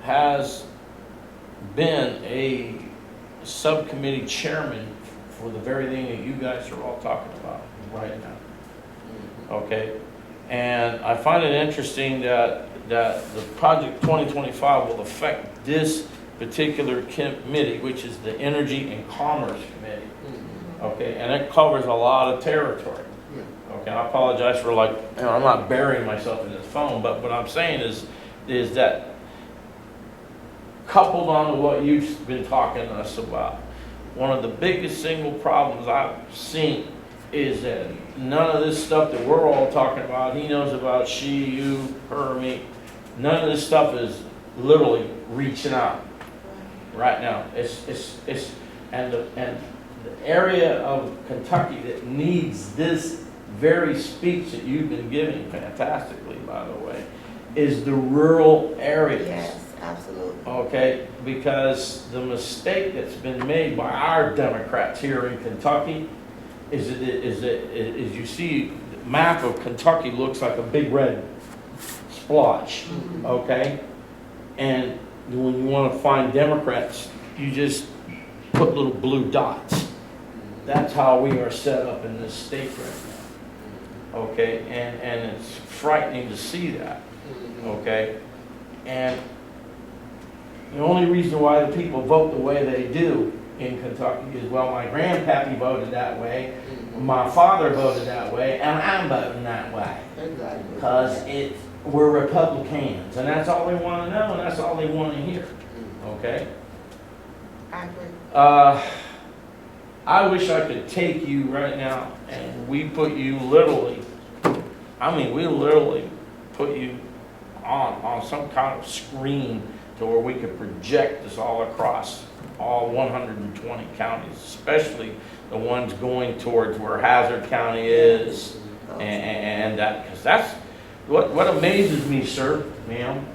has been a subcommittee chairman for the very thing that you guys are all talking about right now. Okay? And I find it interesting that the Project 2025 will affect this particular committee, which is the Energy and Commerce Committee. Okay? And it covers a lot of territory. Okay, I apologize for I'm not burying myself in this phone, but what I'm saying is that coupled on to what you've been talking to us about, one of the biggest single problems I've seen is that none of this stuff that we're all talking about, he knows about, she, you, her, me, none of this stuff is literally reaching out right now. And the area of Kentucky that needs this very speech that you've been giving fantastically, by the way, is the rural areas. Yes, absolutely. Okay, because the mistake that's been made by our Democrats here in Kentucky is you see the map of Kentucky looks like a big red splotch, okay? And when you want to find Democrats, you just put little blue dots. That's how we are set up in this state right now. Okay, and it's frightening to see that, okay? And the only reason why the people vote the way they do in Kentucky is, well, my grandpappy voted that way, my father voted that way, and I'm voting that way. Exactly. Because we're Republicans, and that's all they want to know, and that's all they want to hear, okay? I agree. I wish I could take you right now and we put you literally, we literally put you on some kind of screen to where we could project this all across all 120 counties, especially the ones going towards where Hazard County is, and that, because that's what amazes me, sir, ma'am,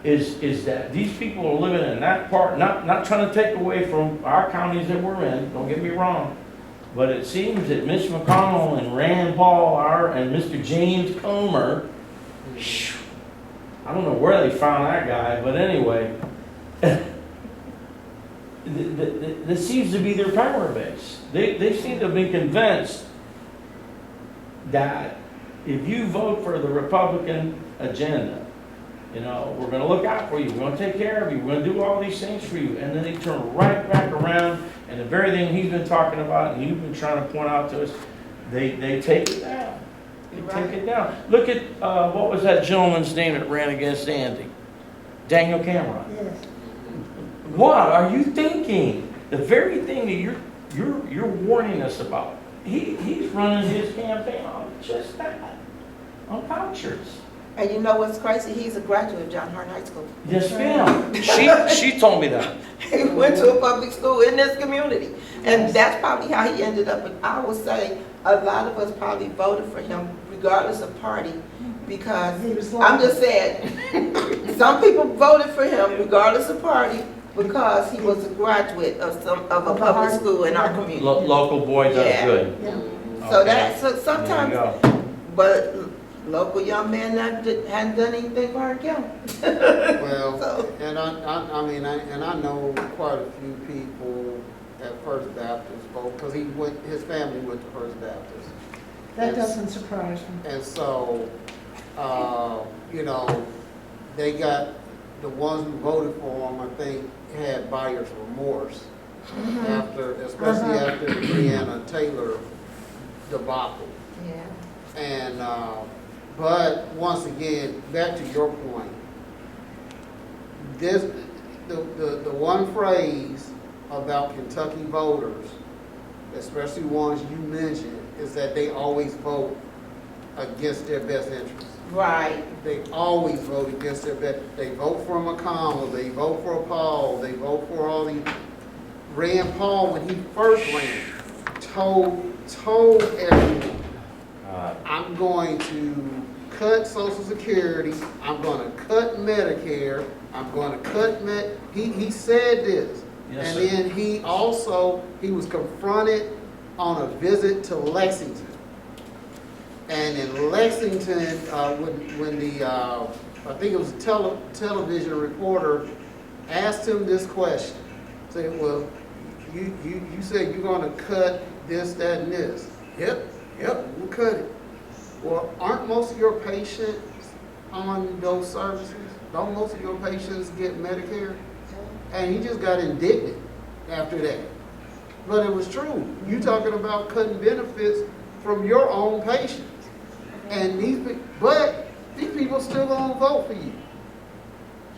is that these people are living in that part, not trying to take away from our counties that we're in, don't get me wrong, but it seems that Mitch McConnell and Rand Paul and Mr. James Comer, I don't know where they found that guy, but anyway, this seems to be their power base. They seem to have been convinced that if you vote for the Republican agenda, we're going to look out for you. We're going to take care of you. We're going to do all these things for you. And then they turn right back around, and the very thing he's been talking about and you've been trying to point out to us, they take it down. Take it down. Look at, what was that gentleman's name that ran against Andy? Daniel Cameron. Yes. What are you thinking? the very thing that you're warning us about. He's running his campaign on just that, on vouchers. And you know what's crazy? He's a graduate of John Hardin High School. Yes, ma'am. She told me that. He went to a public school in this community. And that's probably how he ended up. But I would say a lot of us probably voted for him regardless of party, because He was I'm just saying, some people voted for him regardless of party because he was a graduate of a public school in our community. Local boy does Yeah. good. Yeah. So Okay. that's, so There you sometimes, go. but local young man hadn't done anything for our county. Well, So- and I know quite a few people at First Baptist vote, because his family went to First Baptist. That doesn't surprise me. And so, you know, they got, the ones who voted for him, I think, had buyer's remorse after, especially after the Breonna Taylor debacle. Yeah. And, but once again, back to your point, this, the one phrase about Kentucky voters, especially ones you mentioned, is that they always vote against their best interests. Right. They always vote against their best. They vote for McConnell, they vote for Paul, they vote for all these. Rand Paul, when he first ran, told everyone, I'm going to cut Social Security, I'm going to cut Medicare, I'm going to cut he said this. Yes, And sir. then he was confronted on a visit to Lexington. And in Lexington, when the, I think it was a television reporter asked him this question, said, well, you said you're gonna cut this, that, and this. Yep, we'll cut it. Well, aren't most of your patients on those services? Don't most of your patients get Medicare? And he just got indignant after that. But it was true. You talking about cutting benefits from your own patients. And but these people still gonna vote for you.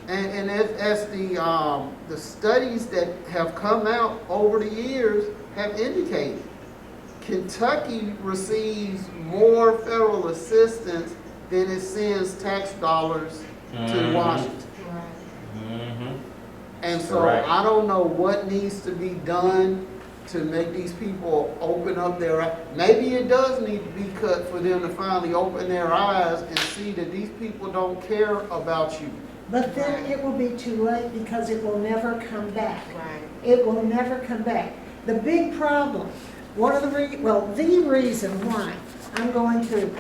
And as the studies that have come out over the years have indicated, Kentucky receives more federal assistance than it sends tax dollars to Washington. Mm-hmm. And so Correct. I don't know what needs to be done to make these people open up their eyes. Maybe it does need to be cut for them to finally open their eyes and see that these people don't care about you. But then it will be too late because it will never come back. Right. It will never come back. The big problem, the reason why I'm going to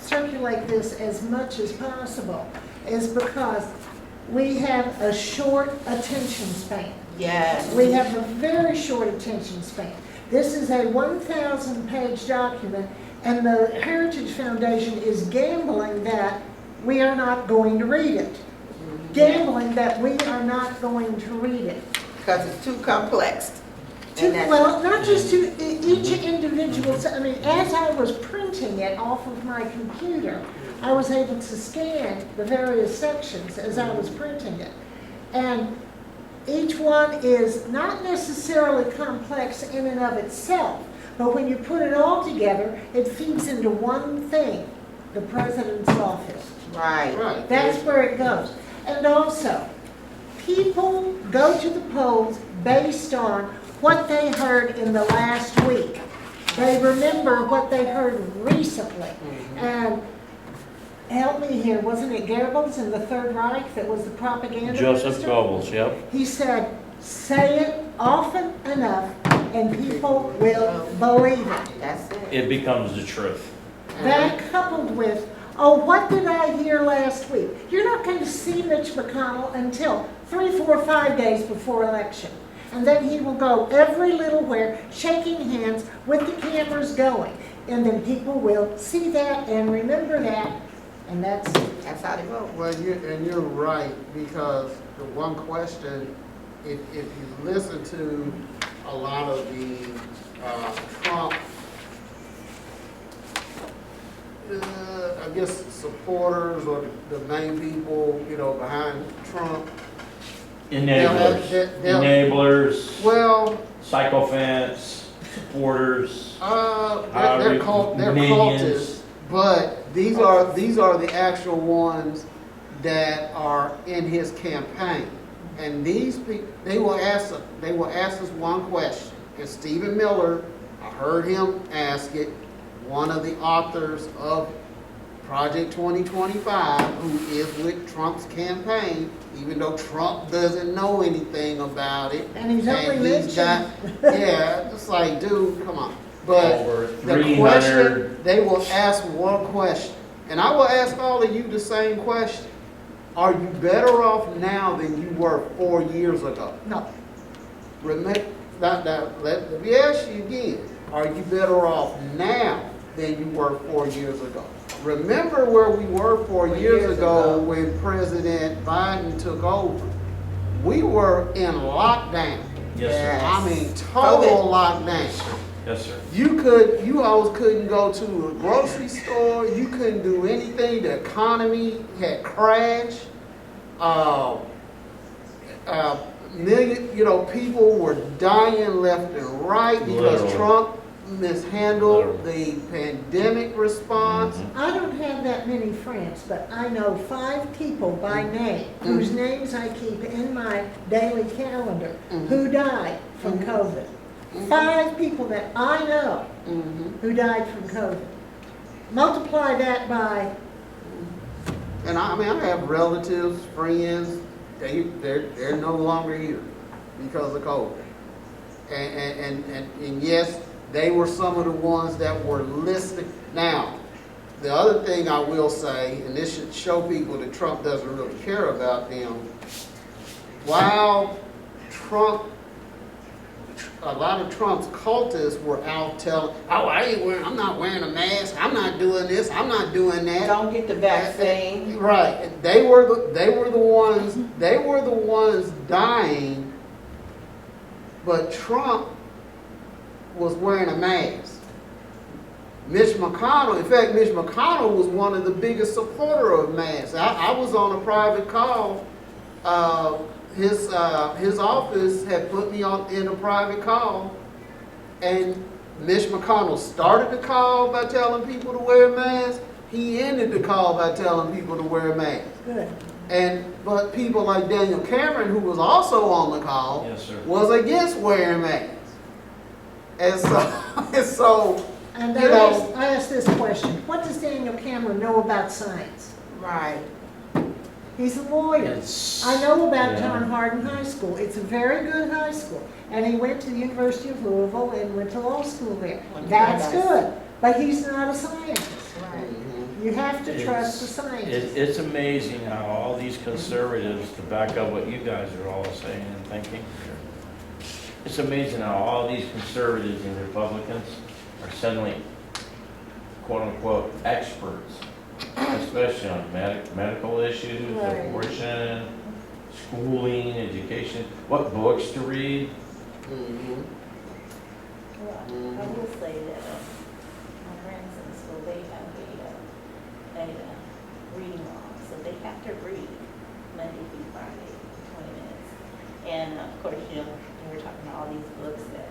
circulate this as much as possible is because we have a short attention span. Yes. We have a very short attention span. This is a 1,000-page document, and the Heritage Foundation is gambling that we are not going to read it. Gambling that we are not going to read it. Because it's too complex. And that's- Well, not just to each individual, I mean, as I was printing it off of my computer, I was able to scan the various sections as I was printing it. And each one is not necessarily complex in and of itself, but when you put it all together, it feeds into one thing, the president's office. Right. Right. That's where it goes. And also, people go to the polls based on what they heard in the last week. They remember what they heard recently. And help me here, wasn't it Goebbels in the Third Reich that was the propaganda Joseph minister? Goebbels, yep. He said, say it often enough and people will believe it. That's it. It becomes the truth. That coupled with, oh, what did I hear last week? You're not going to see Mitch McConnell until 3, 4, 5 days before election. And then he will go every little where, shaking hands with the cameras going. And then people will see that and remember that, and that's it. That's how they vote. Well, you're right, because the one question, if you listen to a lot of the Trump, I guess supporters or the main people, behind Trump, Enablers. they'll- Enablers. well, Sycophants, supporters? They're Minions. cultists, but these are the actual ones that are in his campaign. And these people, they will ask us one question. And Stephen Miller, I heard him ask it, one of the authors of Project 2025, who is with Trump's campaign, even though Trump doesn't know anything about it. And he's only got, yeah, it's like, dude, come on. But Over the 300. question, they will ask one question. And I will ask all of you the same question. Are you better off now than you were 4 years ago? No, Let me ask you again. Are you better off now than you were 4 years ago? Remember where we were 4 years ago when President Biden took over. We were in lockdown. Yes, sir. I mean, total lockdown. Yes, sir. You always couldn't go to a grocery store. You couldn't do anything. The economy had crashed. People were dying left and right because Literally. Trump mishandled Literally. the pandemic response. I don't have that many friends, but I know 5 people by name, whose names I keep in my daily calendar, who died from COVID. 5 people that I know who died from COVID. Multiply that by, And I have relatives, friends, they're no longer here because of COVID. And yes, they were some of the ones that were listed. Now, the other thing I will say, and this should show people that Trump doesn't really care about them, while a lot of Trump's cultists were out telling, I'm not wearing a mask, I'm not doing this, I'm not doing that. Don't get the vaccine. Right. They were the ones dying, but Trump was wearing a mask. Mitch McConnell was one of the biggest supporter of masks. I was on a private call. His office had put me in a private call, and Mitch McConnell started the call by telling people to wear masks. He ended the call by telling people to wear masks. good. But people like Daniel Cameron, who was also on the call, Yes, sir. was against wearing masks. And so, And you know, I asked this question, what does Daniel Cameron know about science? Right. He's a lawyer. It's- I know about yeah. John Hardin High School. It's a very good high school. And he went to the University of Louisville and went to law school there. That's good. But he's not a scientist. Right. You have to trust the It's scientists. amazing how all these conservatives, to back up what you guys are all saying and thinking, it's amazing how all these conservatives and Republicans are suddenly, quote-unquote, experts, especially on medical issues, Right. abortion, schooling, education, what books to read. Well, I will say that my friends in school, they have a reading log, so they have to read Monday through Friday, 20 minutes. And of course, we were talking about all these books that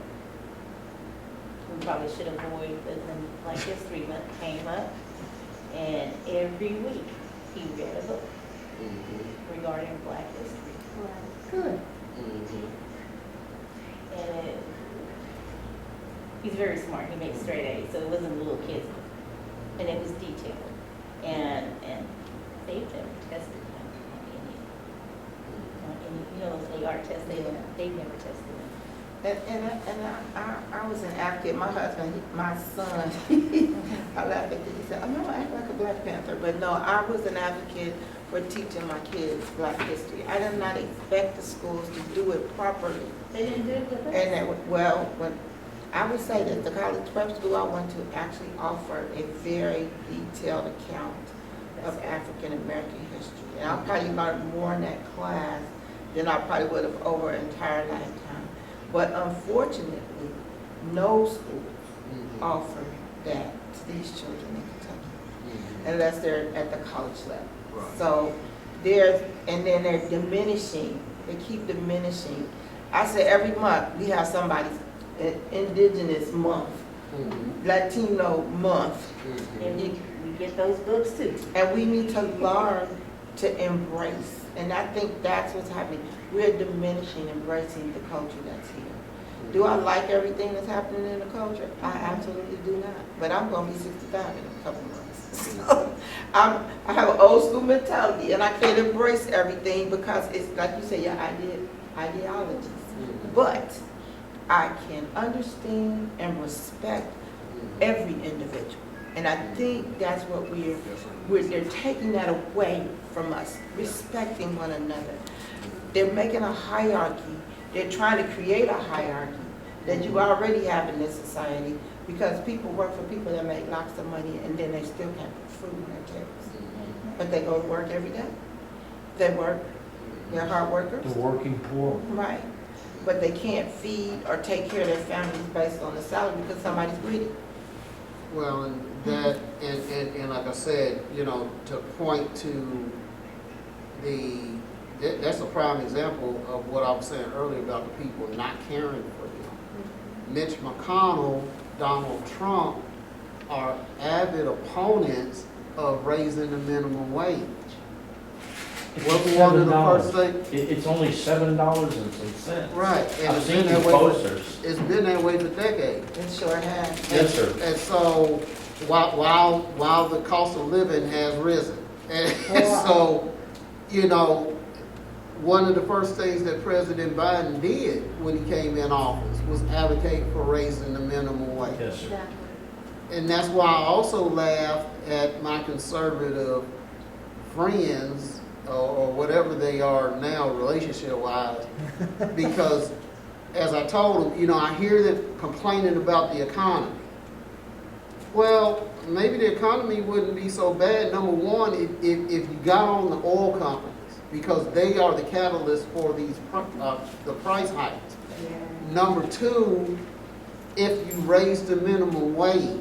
we probably should avoid, but then Black History Month came up, and every week he read a book regarding Black history. Good. And he's very smart. He makes straight A's, so it wasn't a little kid's book. And it was detailed. And they've never tested him on any, those AR tests, they've never tested him. I was an advocate. My husband, my son, I laugh at this. He said, "I'm not act like a Black Panther," but no, I was an advocate for teaching my kids Black history. I did not expect the schools to do it properly. They didn't do it with us. And when I would say that the college prep school I went to actually offered a very detailed account of African American history. And I probably learned more in that class than I probably would have over an entire lifetime. But unfortunately, no schools offer that to these children in Kentucky, unless they're at the college level. Right. So and then they're diminishing, they keep diminishing. I say every month we have somebody's Indigenous Month, Latino Month. And you get those books too. And we need to learn to embrace. And I think that's what's happening. We're diminishing, embracing the culture that's here. Do I like everything that's happening in the culture? I absolutely do not. But I'm going to be 65 in a couple months. So I have an old school mentality, and I can't embrace everything because it's, like you say, your ideologies. But I can understand and respect every individual. And I think that's what they're taking that away from us, respecting one another. They're making a hierarchy. They're trying to create a hierarchy that you already have in this society because people work for people that make lots of money and then they still can't put food on their tables. But they go to work every day. They work. They're hard workers. The working poor. Right. But they can't feed or take care of their families based on the salary because somebody's greedy. Well, and that, and like I said, you know, to point to that's a prime example of what I was saying earlier about the people not caring for them. Mitch McConnell, Donald Trump are avid opponents of raising the minimum wage. What's one of the first things? It's only $7 and some cents. Right. And I've seen these posters. It's been that way for decades. It sure has. Yes, sir. And so while the cost of living has risen, and so, you know, one of the first things that President Biden did when he came in office was advocate for raising the minimum wage. Yes, sir. And that's why I also laugh at my conservative friends, or whatever they are now relationship-wise, because as I told them, you know, I hear them complaining about the economy. Well, maybe the economy wouldn't be so bad, number one, if you got on the oil companies, because they are the catalyst for these the price hikes. Yeah. Number two, if you raise the minimum wage,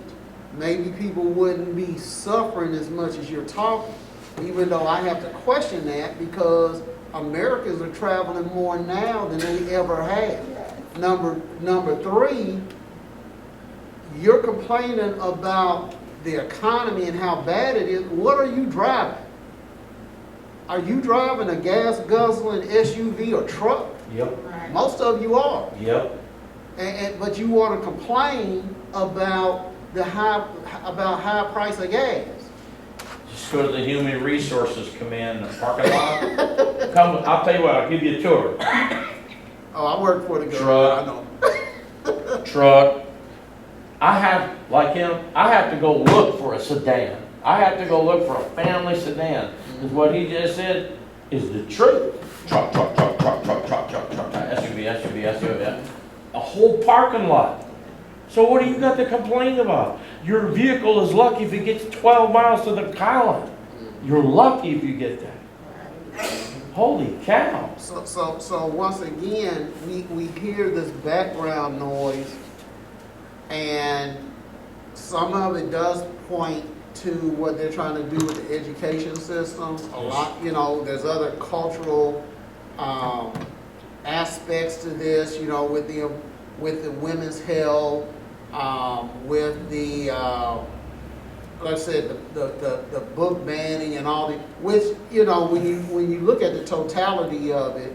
maybe people wouldn't be suffering as much as you're talking, even though I have to question that because Americans are traveling more now than they ever have. Number three, you're complaining about the economy and how bad it is. What are you driving? Are you driving a gas guzzling SUV or truck? Yep. Right. Most of you are. Yep. But you want to complain about high price of gas. Just go to the Human Resources Command parking lot. Come, I'll tell you what, I'll give you a tour. Oh, I work for the government. I know. Truck. I have, like him, I have to go look for a sedan. I have to go look for a family sedan. Because what he just said is the truth. Truck, SUV. A whole parking lot. So what do you got to complain about? Your vehicle is lucky if it gets 12 miles to the island. You're lucky if you get that. Holy cow. So once again, we hear this background noise, and some of it does point to what they're trying to do with the education system. A lot, you know, there's other cultural aspects to this, you know, with the women's health, with the like I said, the book banning and all the, which, you know, when you look at the totality of it,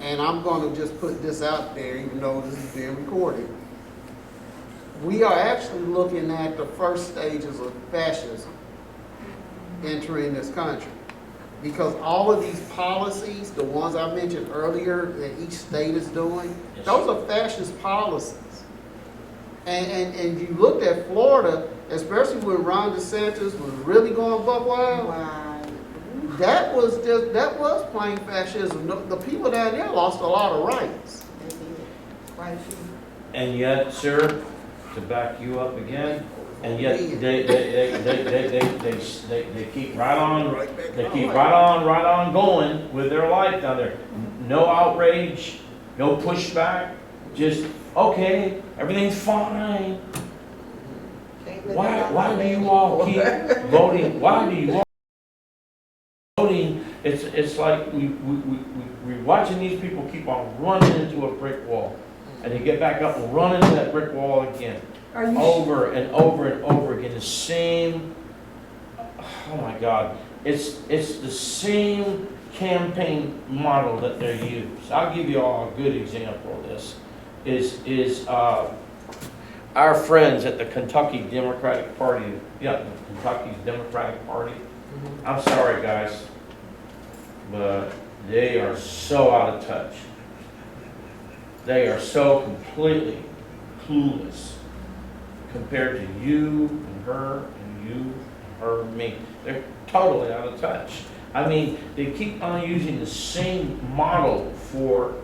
and I'm going to just put this out there, even though this is being recorded, we are actually looking at the first stages of fascism entering this country. Because all of these policies, the ones I mentioned earlier that each state is doing, Yes. those are fascist policies. And you looked at Florida, especially when Ron DeSantis was really going buck wild, Wow. that was plain fascism. The people down there lost a lot of rights. They did. Quite a few. And yet, sir, to back you up again, and yet they keep right on going with their life down there. No outrage, no pushback, just okay, everything's fine. Can't live Why without do you all keep voting? Why do you all voting? It's like we're watching these people keep on running into a brick wall. and they get back up and run into that brick wall again. Are you Over and over and over again, the same, oh my God, it's the same campaign model that they use. I'll give you all a good example of this, is our friends at the Kentucky Democratic Party, Kentucky's Democratic Party. I'm sorry, guys, but they are so out of touch. They are so completely clueless compared to you and her and you and her and me. They're totally out of touch. I mean, they keep on using the same model for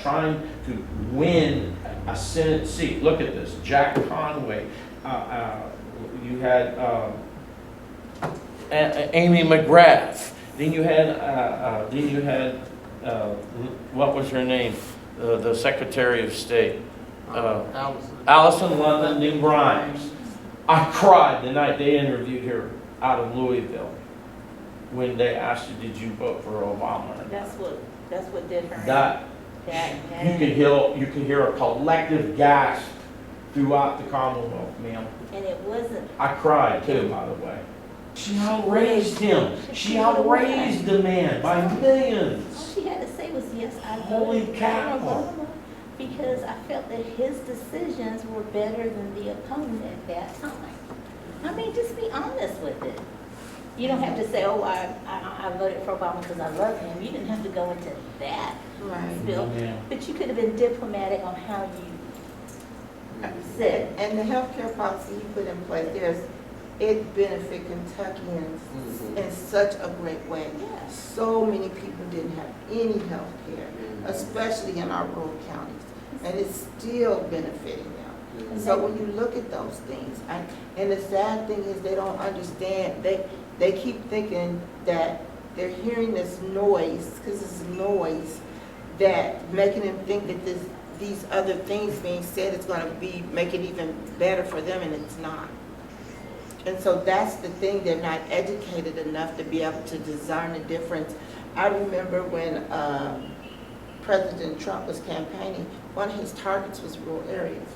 trying to win a Senate seat. Look at this, Jack Conway. You had Amy McGrath. Then you had what was her name? The Secretary of State. Allison London Grimes. I cried the night they interviewed her out of Louisville when they asked her, "Did you vote for Obama?" That's what did her. That you could hear a collective gasp throughout the Commonwealth, ma'am. And it wasn't. I cried too, by the way. She outraised him. She outraised the man by millions. All she had to say was, yes, I Holy voted for cow. Obama because I felt that his decisions were better than the opponent at that time. I mean, just be honest with it. You don't have to say, oh, I voted for Obama because I love him. You didn't have to go into that Right. spill. Yeah. But you could have been diplomatic on how you said. And the healthcare policy you put in place, it benefit Kentuckians in such a great way. Yeah. So many people didn't have any health care, especially in our rural counties, and it's still benefiting them. So when you look at those things, and the sad thing is they don't understand, they keep thinking that they're hearing this noise, because it's noise, that making them think that these other things being said is going to make it even better for them, and it's not. And so that's the thing, they're not educated enough to be able to discern the difference. I remember when President Trump was campaigning, one of his targets was rural areas.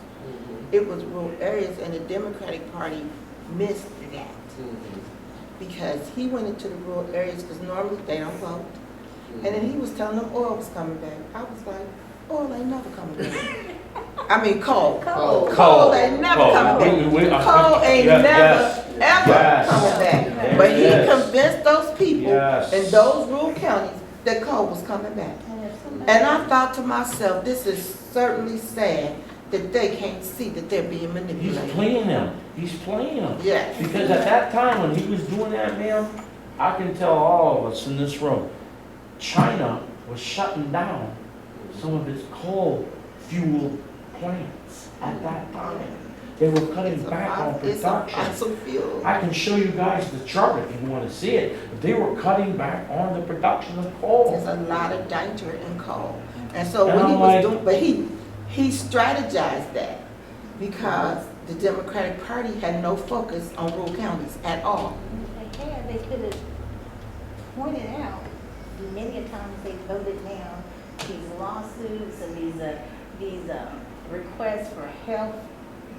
It was rural areas, and the Democratic Party missed that. Because he went into the rural areas, because normally they don't vote. And then he was telling them oil was coming back. I was like, oil ain't never coming back. I mean, coal. Coal ain't never coming back. Coal ain't never, ever coming back. But he convinced those people in those rural counties that coal was coming back. And I thought to myself, this is certainly sad that they can't see that they're being manipulated. He's playing them. He's playing them. Yes. Because at that time when he was doing that, ma'am, I can tell all of us in this room, China was shutting down some of its coal-fueled plants at that time. They were cutting back on production. Fossil fuel. I can show you guys the chart if you want to see it. But they were cutting back on the production of coal. There's a lot of danger in coal. And so when he was doing, but he strategized that because the Democratic Party had no focus on rural counties at all. They could have pointed out many a times they voted down these lawsuits and these requests for health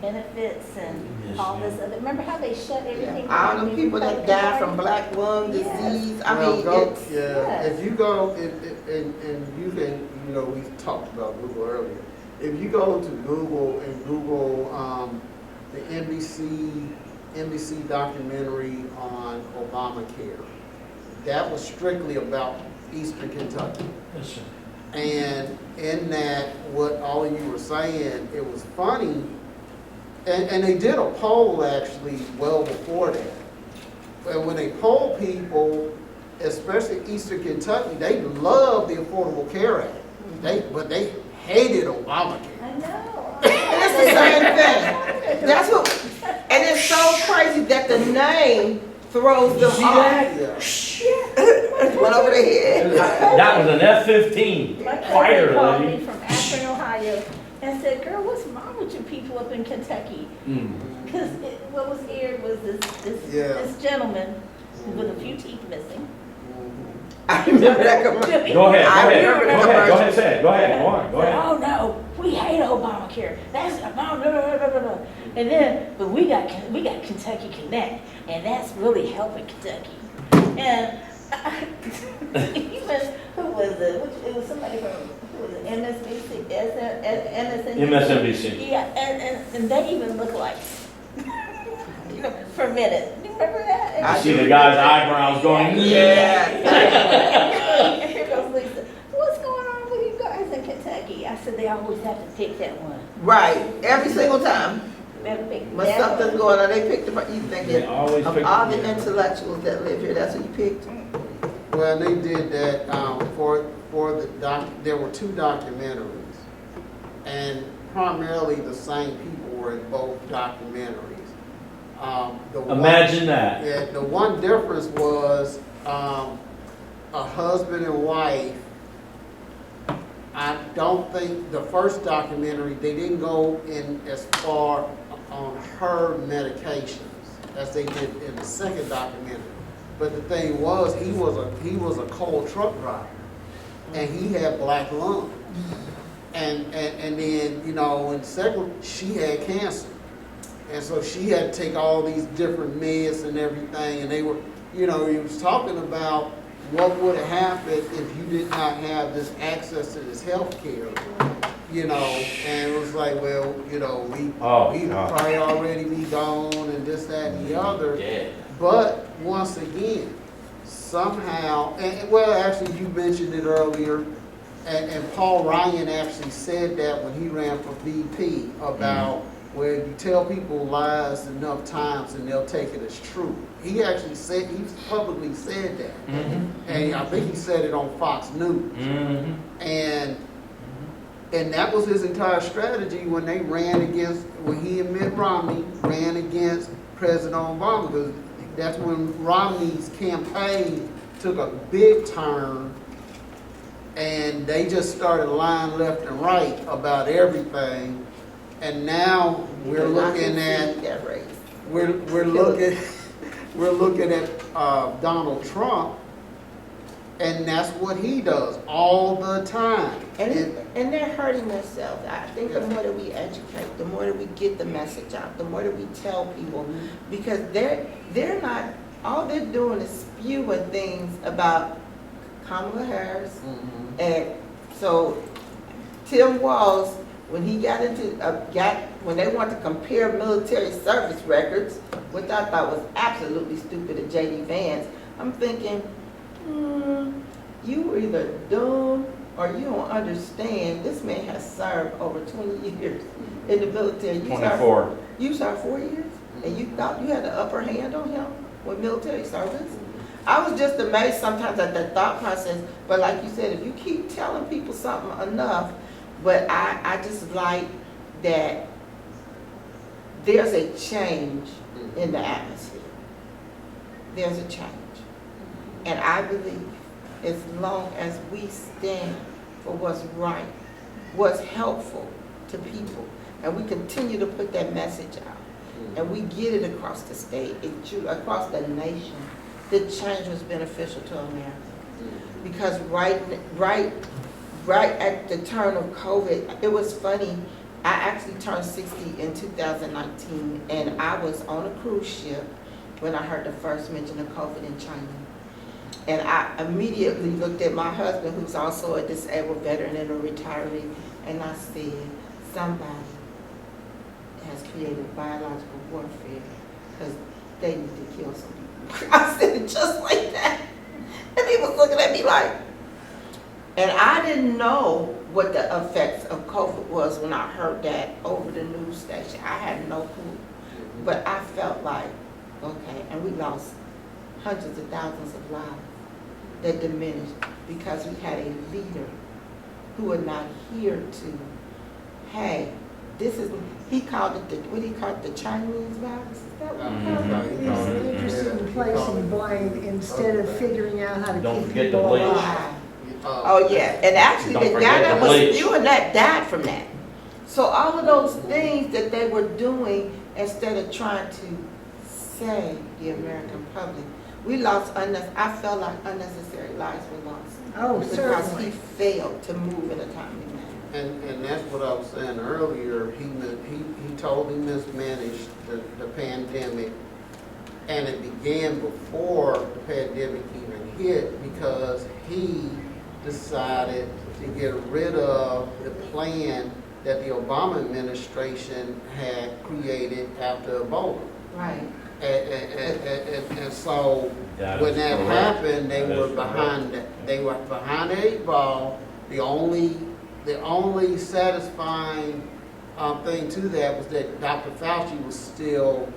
benefits and all this other. Remember how they shut everything down? All the people that died from black lung disease. I mean, it's if you go and you can, we talked about Google earlier. If you go to Google and Google the NBC documentary on Obamacare, that was strictly about Eastern Kentucky. Yes, sir. And in that, what all you were saying, it was funny, and they did a poll actually well before that. And when they polled people, especially Eastern Kentucky, they loved the Affordable Care Act. But they hated Obamacare. I know. it's the same thing. That's what, and it's so crazy that the name throws them off. Went over the head. That was an F-15 My cousin fighter, called lady. me from Akron, Ohio, and said, "Girl, what's wrong with you people up in Kentucky?" Because what was aired was this gentleman with a few teeth missing. I remember that commercial. Go ahead, I go remember that ahead, commercial. say it, go ahead, go on. Oh no, we hate Obamacare. That's blah, blah, blah, blah, blah. And then, but we got Kentucky Connect, and that's really helping Kentucky. And even who was it? It was somebody from who was it? MSNBC, MSNBC. Yeah, and they even look like, for a minute. You remember that? I see the guy's eyebrows going, Yeah. And here goes Lisa. What's going on with you guys in Kentucky? I said they always have to pick that one. Right, every single time. They have to pick When that something's one. going on, they pick the, you think They that always of pick all the- the intellectuals that live here, that's who you picked? Well, they did that for there were 2 documentaries, and primarily the same people were in both documentaries. Imagine that. Yeah, the one difference was a husband and wife. I don't think the first documentary, they didn't go in as far on her medications as they did in the second documentary. But the thing was, he was a coal truck driver, and he had black lung. And then, you know, in the second, she had cancer. And so she had to take all these different meds and everything, and they were, you know, he was talking about what would have happened if you did not have this access to this health care, you know, and it was like, well, you know, we would probably already be gone and this, that, and the other. Yeah. But once again, somehow, and well, actually, you mentioned it earlier, and Paul Ryan actually said that when he ran for VP about where you tell people lies enough times and they'll take it as true. He actually said, he publicly said that. And I think he said it on Fox News. And that was his entire strategy when they ran against, when he and Mitt Romney ran against President Obama, because that's when Romney's campaign took a big turn, and they just started lying left and right about everything. And now we're looking at Donald Trump, and that's what he does all the time. And they're hurting themselves. I think the more that we educate, the more that we get the message out, the more that we tell people, because they're not, all they're doing is spewing things about Kamala Harris. And so Tim Walz, when he got into, when they wanted to compare military service records, which I thought was absolutely stupid at J.D. Vance, I'm thinking, you were either dumb or you don't understand. This man has served over 20 years in the military. 24. You served 4 years, and you thought you had the upper hand on him with military service? I was just amazed sometimes at the thought process, but like you said, if you keep telling people something enough, but I just like that there's a change in the atmosphere. There's a change. And I believe as long as we stand for what's right, what's helpful to people, and we continue to put that message out, and we get it across the state, across the nation, the change was beneficial to America. Because right at the turn of COVID, it was funny. I actually turned 60 in 2019, and I was on a cruise ship when I heard the first mention of COVID in China. And I immediately looked at my husband, who's also a disabled veteran and a retiree, and I said, somebody has created biological warfare because they need to kill some people. I said it just like that. And he was looking at me like, and I didn't know what the effects of COVID was when I heard that over the news station. I had no clue. But I felt like, okay, and we lost hundreds of thousands of lives that diminished because we had a leader who was not here to, hey, this is, he called it what he called the Chinese virus? Is that what he called it? He's interested in placing blame instead of figuring out how to Don't keep forget people the bleach. alive. Oh, yeah, and actually Don't the guy forget that the was bleach. spewing that died from that. So all of those things that they were doing, instead of trying to save the American public, we lost, I felt like unnecessary lives were lost. Oh, Because certainly. he failed to move in a timely manner. And that's what I was saying earlier, he totally mismanaged the pandemic, and it began before the pandemic even hit, because he decided to get rid of the plan that the Obama administration had created after Ebola. Right. And so That when is that correct. happened, they That were is behind, they were behind the eight ball. The only satisfying thing to that was that Dr. Fauci was still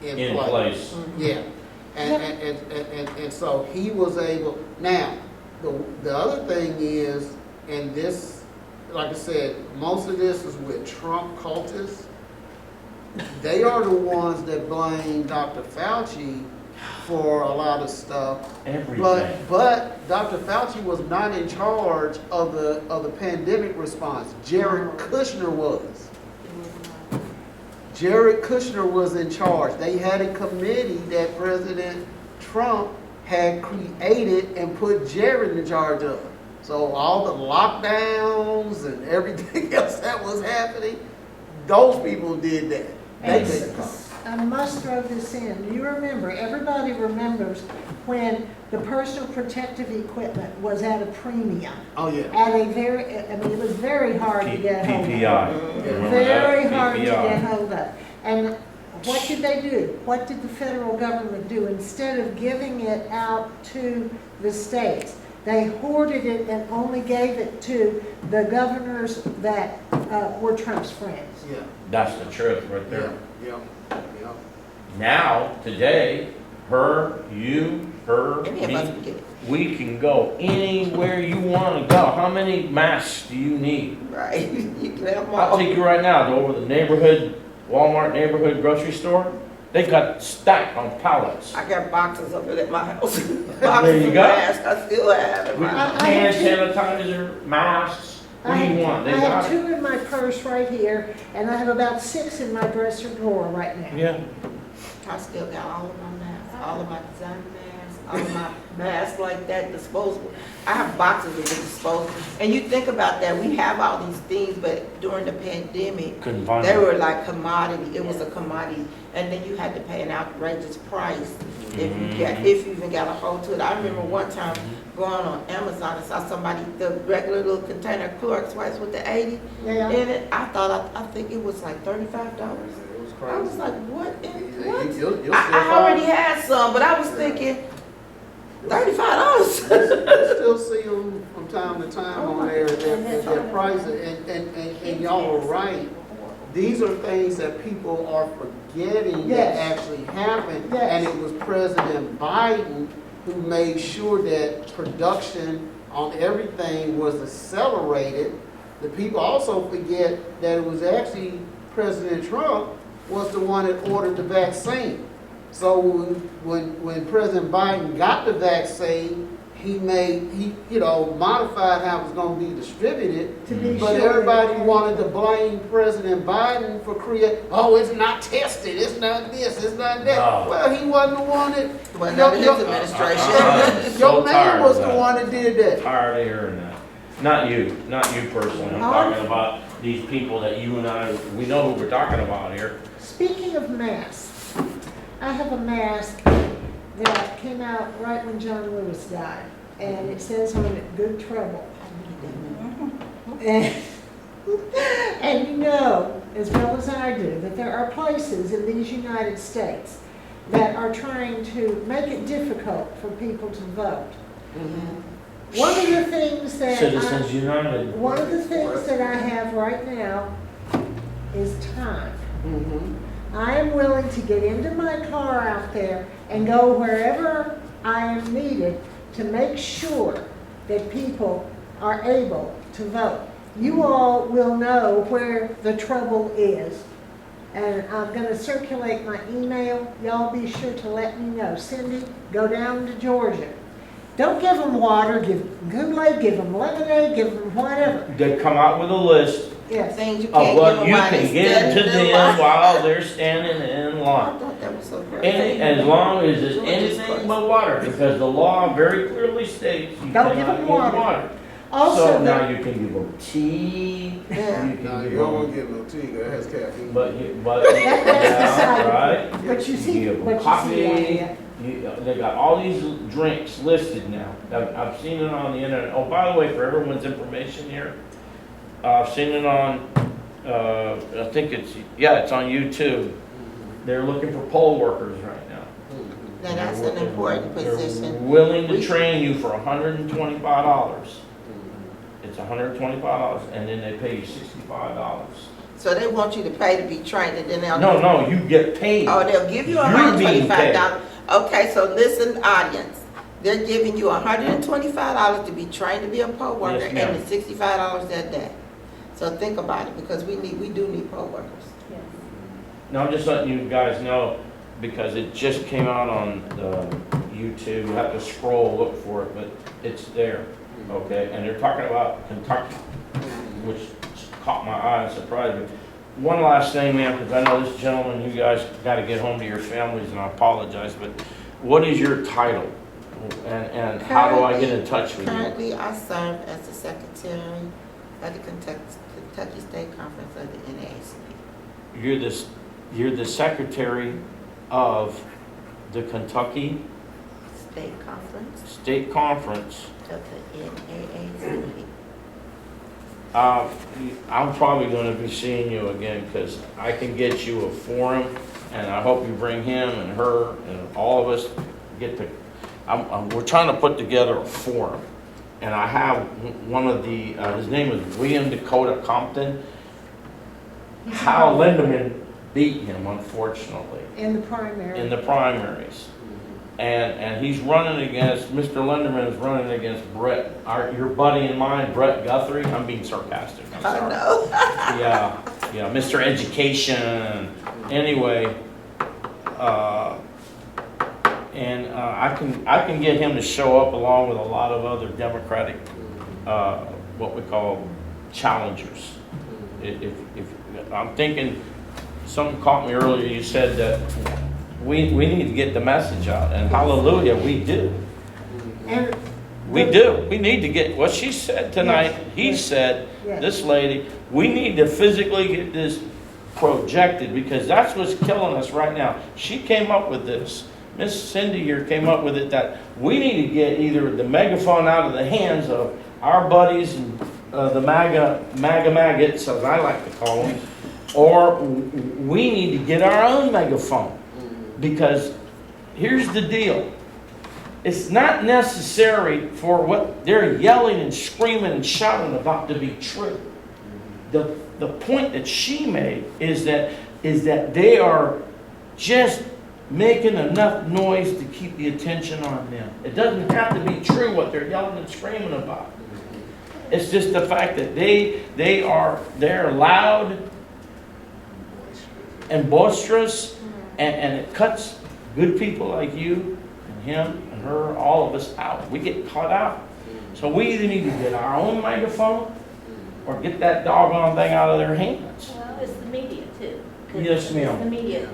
in In place. place. Yeah, and so he was able, now, the other thing is, and this, like I said, most of this is with Trump cultists. They are the ones that blame Dr. Fauci for a lot of stuff. Everything. But Dr. Fauci was not in charge of the pandemic response. Jared Kushner was. Jared Kushner was in charge. They had a committee that President Trump had created and put Jared in charge of. So all the lockdowns and everything else that was happening, those people did that. They made the call. I must throw this in. You remember, everybody remembers when the personal protective equipment was at a premium. Oh, yeah. At a very, I mean, it was very hard to get hold of. PPI. Remember Very that? hard to PPI. get hold of. And what did they do? What did the federal government do? Instead of giving it out to the states, they hoarded it and only gave it to the governors that were Trump's friends. Yeah, That's the truth right there. yeah. Now, today, you, Any of us can me, get it. we can go anywhere you want to go. How many masks do you need? Right. You can have them I'll all. take you right now to over the neighborhood, Walmart neighborhood grocery store. They got stacked on pallets. I got boxes of it at my house. Boxes There you of go. masks, I still have it. We- I Hand have sanitizer, masks. What do you want? They I got have it. 2 in my purse right here, and I have about 6 in my dresser drawer right now. Yeah. I still got all of my masks, all of my designer masks, all of my masks like that, disposable. I have boxes of the disposable. And you think about that, we have all these things, but during the pandemic, Couldn't find they them. were like commodity. It was a commodity. And then you had to pay an outrageous price if you even got a hold to it. I remember one time going on Amazon and saw somebody, the regular little container Clorox wipes with the 80 Yeah. in it. I think it was like $35. It was I was crazy. like, what? You'll still I already had some, but I was thinking, $35. still see them from time to time on there at their prices, and y'all are right. These are things that people are forgetting that Yes. actually happened. Yes. And it was President Biden who made sure that production on everything was accelerated. The people also forget that it was actually President Trump was the one that ordered the vaccine. So when President Biden got the vaccine, he modified how it was going to be distributed. To be But sure. everybody wanted to blame President Biden for it's not tested, it's not this, it's not that. No. Well, he wasn't the one that, Well, not his your administration. So man tired was of the that. one that did that. Tired of hearing that. Not you personally. I'm talking about these people that you and I, we know who we're talking about here. Speaking of masks, I have a mask that came out right when John Lewis died, and it says on it, "Good trouble." And, and you know, as well as I do, that there are places in these United States that are trying to make it difficult for people to vote. One of the things that Citizens United. one of the things that I have right now is time. I am willing to get into my car out there and go wherever I am needed to make sure that people are able to vote. You all will know where the trouble is. And I'm going to circulate my email. Y'all be sure to let me know. Cindy, go down to Georgia. Don't give them water, give them Kool-Aid, give them lemonade, give them whatever. They come out with a list Yes. Things you of can't give what them you while they can give standing to in them line. while they're standing in I line. thought that was so great. As long as it's Georgia's anything crazy. but water, because the law very clearly states you Don't cannot give them give water. water. Also, So now the- you can give them tea, Yeah. you No, can you give don't want them, to get no tea, that has caffeine. but, that's yeah, beside right? but you see, You give but them you coffee, see, they got all these drinks listed now. I've seen it on the internet. Oh, by the way, for everyone's information here, I've seen it on, I think it's on YouTube. They're looking for poll workers right now. Now, that's an important They're position. willing to We- train you for $125. It's $125, and then they pay you $65. So they want you to pay to be trained, and then they'll. No, you get paid. Oh, they'll give you You're being $125. Okay, so listen, audience. They're giving you $125 to be trained to be a poll worker, Yes, ma'am. and the $65 that day. So think about it, because we do need poll workers. Yes. Now, I'm just letting you guys know, because it just came out on YouTube. You have to scroll, look for it, but it's there, okay? And they're talking about Kentucky, which caught my eye and surprised me. One last thing, ma'am, because I know this gentleman, you guys got to get home to your families, and I apologize, but what is your title? And how do I get in touch with you? Currently, I serve as the secretary of the Kentucky State Conference of the NAACP. You're the secretary of the Kentucky State State Conference Conference. of the NAACP. I'm probably going to be seeing you again, because I can get you a forum, and I hope you bring him and her and all of us get to. We're trying to put together a forum, and I have one of the. His name is William Dakota Compton. Hal Lindemann beat him, unfortunately, in the primary. in the primaries. And he's running against, Mr. Lindemann is running against Brett, your buddy and mine, Brett Guthrie. I'm being sarcastic, I'm I sorry. know. Yeah, Mr. Education. Anyway, I can get him to show up along with a lot of other Democratic, what we call challengers. If I'm thinking, something caught me earlier, you said that we need to get the message out, and hallelujah, we do. And We do. We need to get, what she said tonight, Yes, he yes, said, yes. this lady, we need to physically get this projected, because that's what's killing us right now. She came up with this. Miss Cindy here came up with it, that we need to get either the megaphone out of the hands of our buddies and the maggots, as I like to call them, or we need to get our own megaphone. Because here's the deal. It's not necessary for what they're yelling and screaming and shouting about to be true. The point that she made is that they are just making enough noise to keep the attention on them. It doesn't have to be true what they're yelling and screaming about. It's just the fact that they're loud and boisterous, and it cuts good people like you and him and her, all of us out. We get caught out. So we either need to get our own megaphone or get that doggone thing out of their hands. Well, it's the media too. 'Cause Yes, ma'am. It's the media,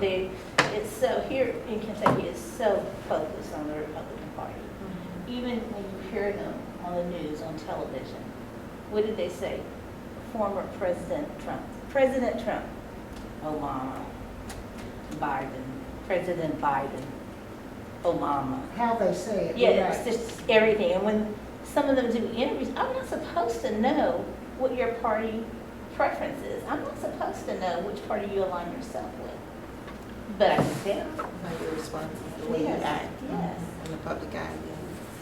it's so, here in Kentucky, it's so focused on the Republican Party. Even when you hear them on the news, on television, what did they say? Former President Trump, Obama, Biden, President Biden, Obama. how they say it. Yeah, you're it's right. just everything. And when some of them do interviews, I'm not supposed to know what your party preference is. I'm not supposed to know which party you align yourself with. But I can tell. How your response is the way you Yes, act yes. in the public eye.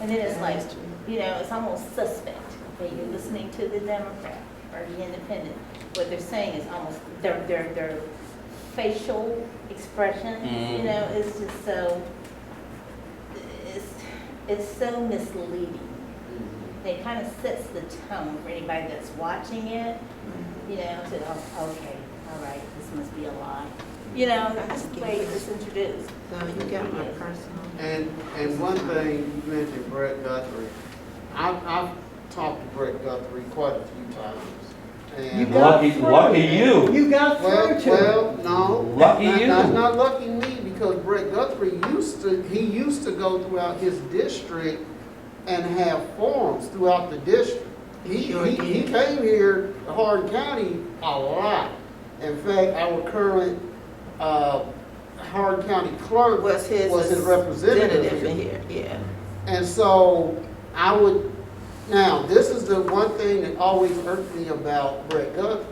And then it's like, That's true. you know, it's almost suspect. Okay, you're listening to the Democrat or the Independent. What they're saying is almost their facial expression, you know, is just so it's so misleading. It kind of sets the tone for anybody that's watching it, you know, to oh, okay, all right, this must be a lie. You know, that's the way it's introduced. So you got my personal. And one thing, you mentioned Brett Guthrie. I've talked to Brett Guthrie quite a few times. You And got Lucky through. you. You got through to well, no. Lucky that's you. That's not lucky me, because Brett Guthrie used to go throughout his district and have forums throughout the district. He Sure did. came here to Hardin County a lot. In fact, our current Hardin County clerk Was his representative in here. here, yeah. And so now, this is the one thing that always irked me about Brett Guthrie.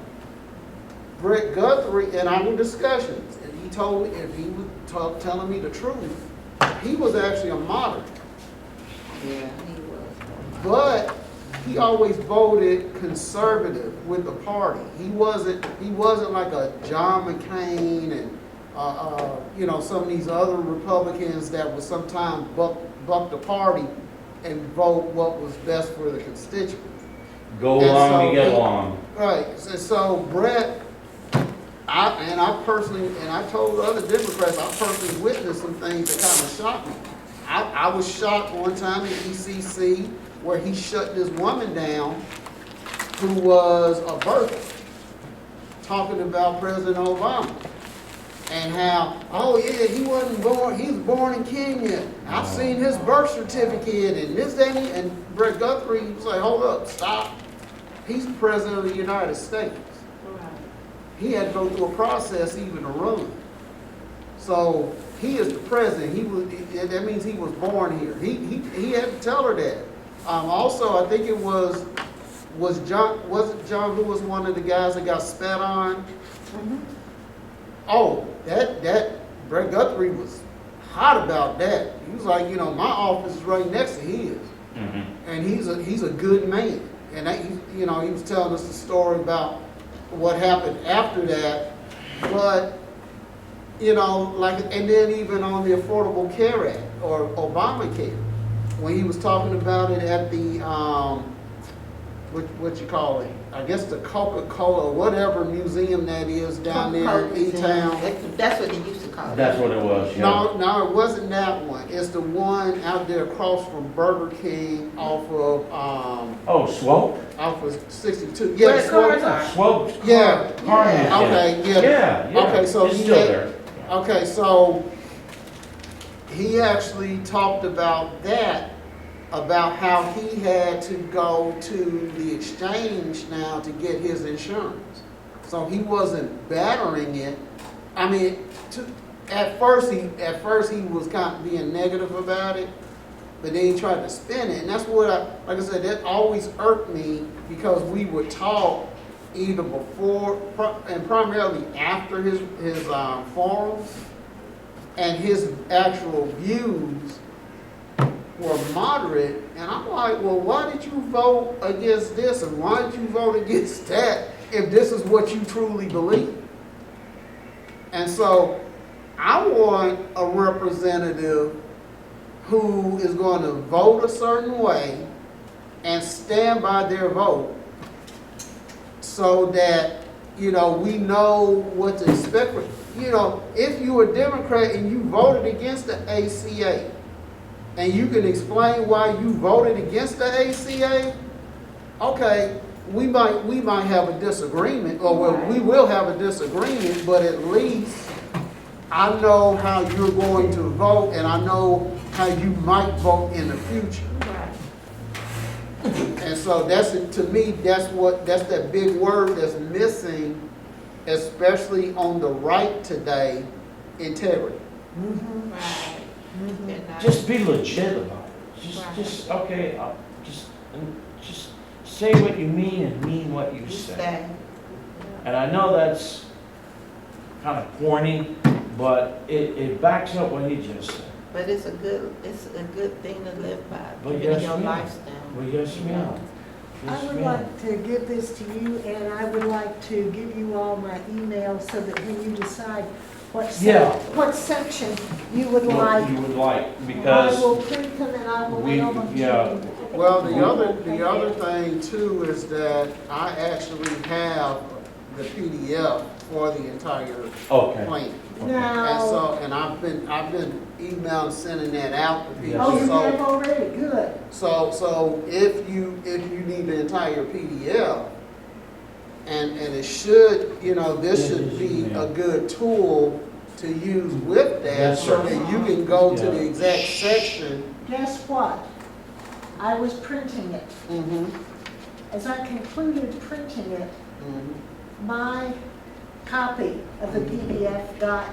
Brett Guthrie, in our discussions, and he told me, if he was telling me the truth, he was actually a moderate. Yeah, he was. But he always voted conservative with the party. He wasn't like a John McCain and some of these other Republicans that would sometimes buck the party and vote what was best for the constituents. Go And along so to get he- along. Right. So Brett, I told other Democrats, I personally witnessed some things that kind of shocked me. I was shocked one time in ECC where he shut this woman down who was a birther, talking about President Obama. And how, oh yeah, he wasn't born, he was born in Kenya. I've seen his birth certificate and this, that, and Brett Guthrie was like, hold up, stop. He's the President of the United States. He had to go through a process even to run. So he is the president. That means he was born here. He had to tell her that. Also, I think it was John who was one of the guys that got spat on? Mm-hmm. Oh, that Brett Guthrie was hot about that. He was like, my office is right next to his, and he's a good man. And he was telling us the story about what happened after that, but and then even on the Affordable Care Act or Obamacare, when he was talking about it at the what you call it? I guess the Coca-Cola, whatever museum that is down there in E-Town. That's what they used to call it. That's what it was, yeah. No, it wasn't that one. It's the one out there across from Burger King off of Swope? off of 62. Where Yeah, the cars Swope. are. Swope. Yeah. Hardin, Okay, yeah. Yeah. Okay, so it's he still had- there. Okay, so he actually talked about that, about how he had to go to the exchange now to get his insurance. So he wasn't battering it. I mean, at first he was kind of being negative about it, but then he tried to spin it, and that's what like I said, that always irked me because we were taught either before and primarily after his forums, and his actual views were moderate, and I'm like, well, why did you vote against this and why did you vote against that if this is what you truly believe? And so I want a representative who is going to vote a certain way and stand by their vote so that, we know what to expect. If you're a Democrat and you voted against the ACA, and you can explain why you voted against the ACA, okay, we might have a disagreement, or we will have a disagreement, but at least I know how you're going to vote, and I know how you might vote in the future. And so to me, that's that big word that's missing, especially on the right today, integrity. Mm-hmm. Right. Mm-hmm. Just be legit about it. Right. Just say what you mean and mean what you say. And I know that's kind of corny, but it backs up what he just said. But it's a good thing to live by, But given yes, your ma'am. lifestyle. Well, yes, ma'am. I Yes, would ma'am. like to give this to you, and I would like to give you all my email so that when you decide what section you would What like, you would like, I because will print them and I will mail them to yeah. you. Well, the other thing too is that I actually have the PDF for the entire Okay. plan. Now, And I've been emailing, sending that out to people. oh, you So- have already, good. So if you need the entire PDF, and it should, this should be a good tool to use with that, Yes, so sir. that you can go to Yeah. the exact section. Guess what? I was printing it. Mm-hmm. as I concluded printing it, Mhm. my copy of the PDF got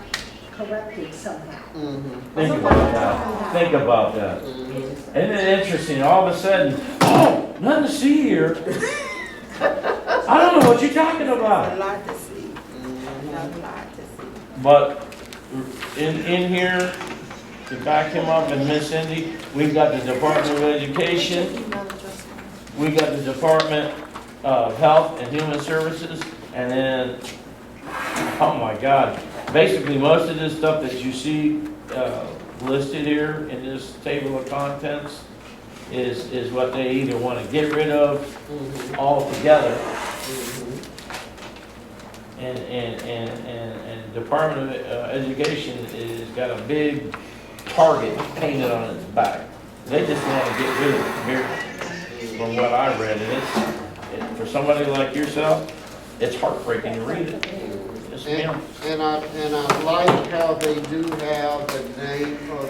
corrected somehow. Mhm. Think about that. Think about that. Mhm. Isn't it interesting? All of a sudden, oh, nothing to see here. I don't know what you're talking A about. lot to see, Mhm. a lot to see. But in here, to back him up and Miss Cindy, we've got the Department of Education, Email address. we got the Department of Health and Human Services, and then, oh my God, basically most of this stuff that you see listed here in this table of contents is what they either want to get rid of Mhm. altogether, Mhm. and Department of Education has got a big target painted on its back. They just want to get rid of it here, from what I read, and for somebody like yourself, it's heartbreaking to read it. It's, you know, And I like how they do have the name of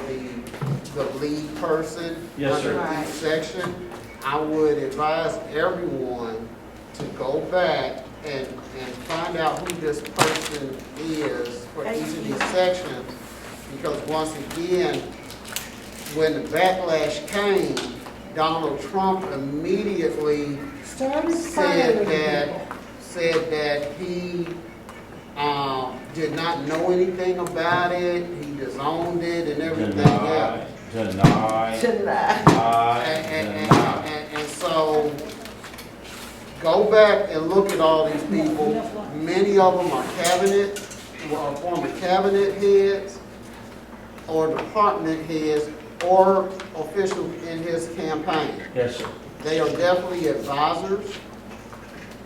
the lead person. Yes, sir. Under each section. I would advise everyone to go back and find out who this person is for each of these sections. Because once again, when the backlash came, Donald Trump immediately Started firing said that he did not know anything about it, he disowned it and everything else. deny, deny. And so, go back and look at all these people. Many of them are former cabinet heads, or department heads, or officials in his campaign. Yes, sir. They are definitely advisors.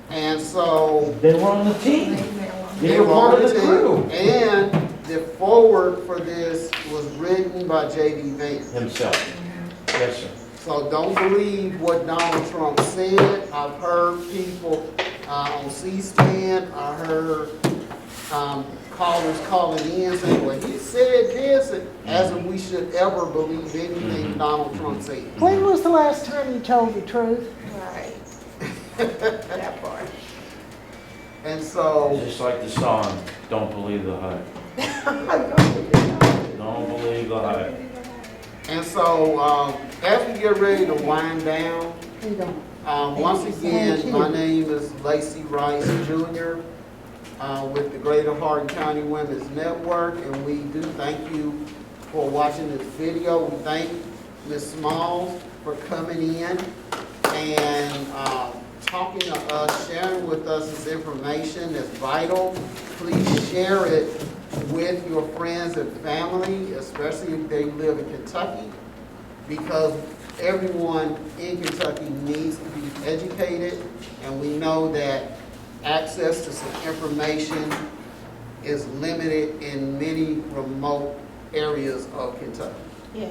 And so, They were on the team. They they were were part on of the crew. And the foreword for this was written by J.D. Vance. Himself. Yes, sir. So don't believe what Donald Trump said. I've heard people on C-SPAN, I heard callers calling in saying, well, he said this, as if we should ever believe anything Donald Trump said. When was the last time you told the truth? Right. That part. And so, Just like the song, don't believe the hype. Don't believe the hype. as we get ready to wind down, You don't. once again, my name is Lacey Rice Jr. With the Greater Hardin County Women's Network, and we do thank you for watching this video. We thank Ms. Smalls for coming in and talking to us, sharing with us this information that's vital. Please share it with your friends and family, especially if they live in Kentucky, because everyone in Kentucky needs to be educated, and we know that access to some information is limited in many remote areas of Kentucky. Yeah.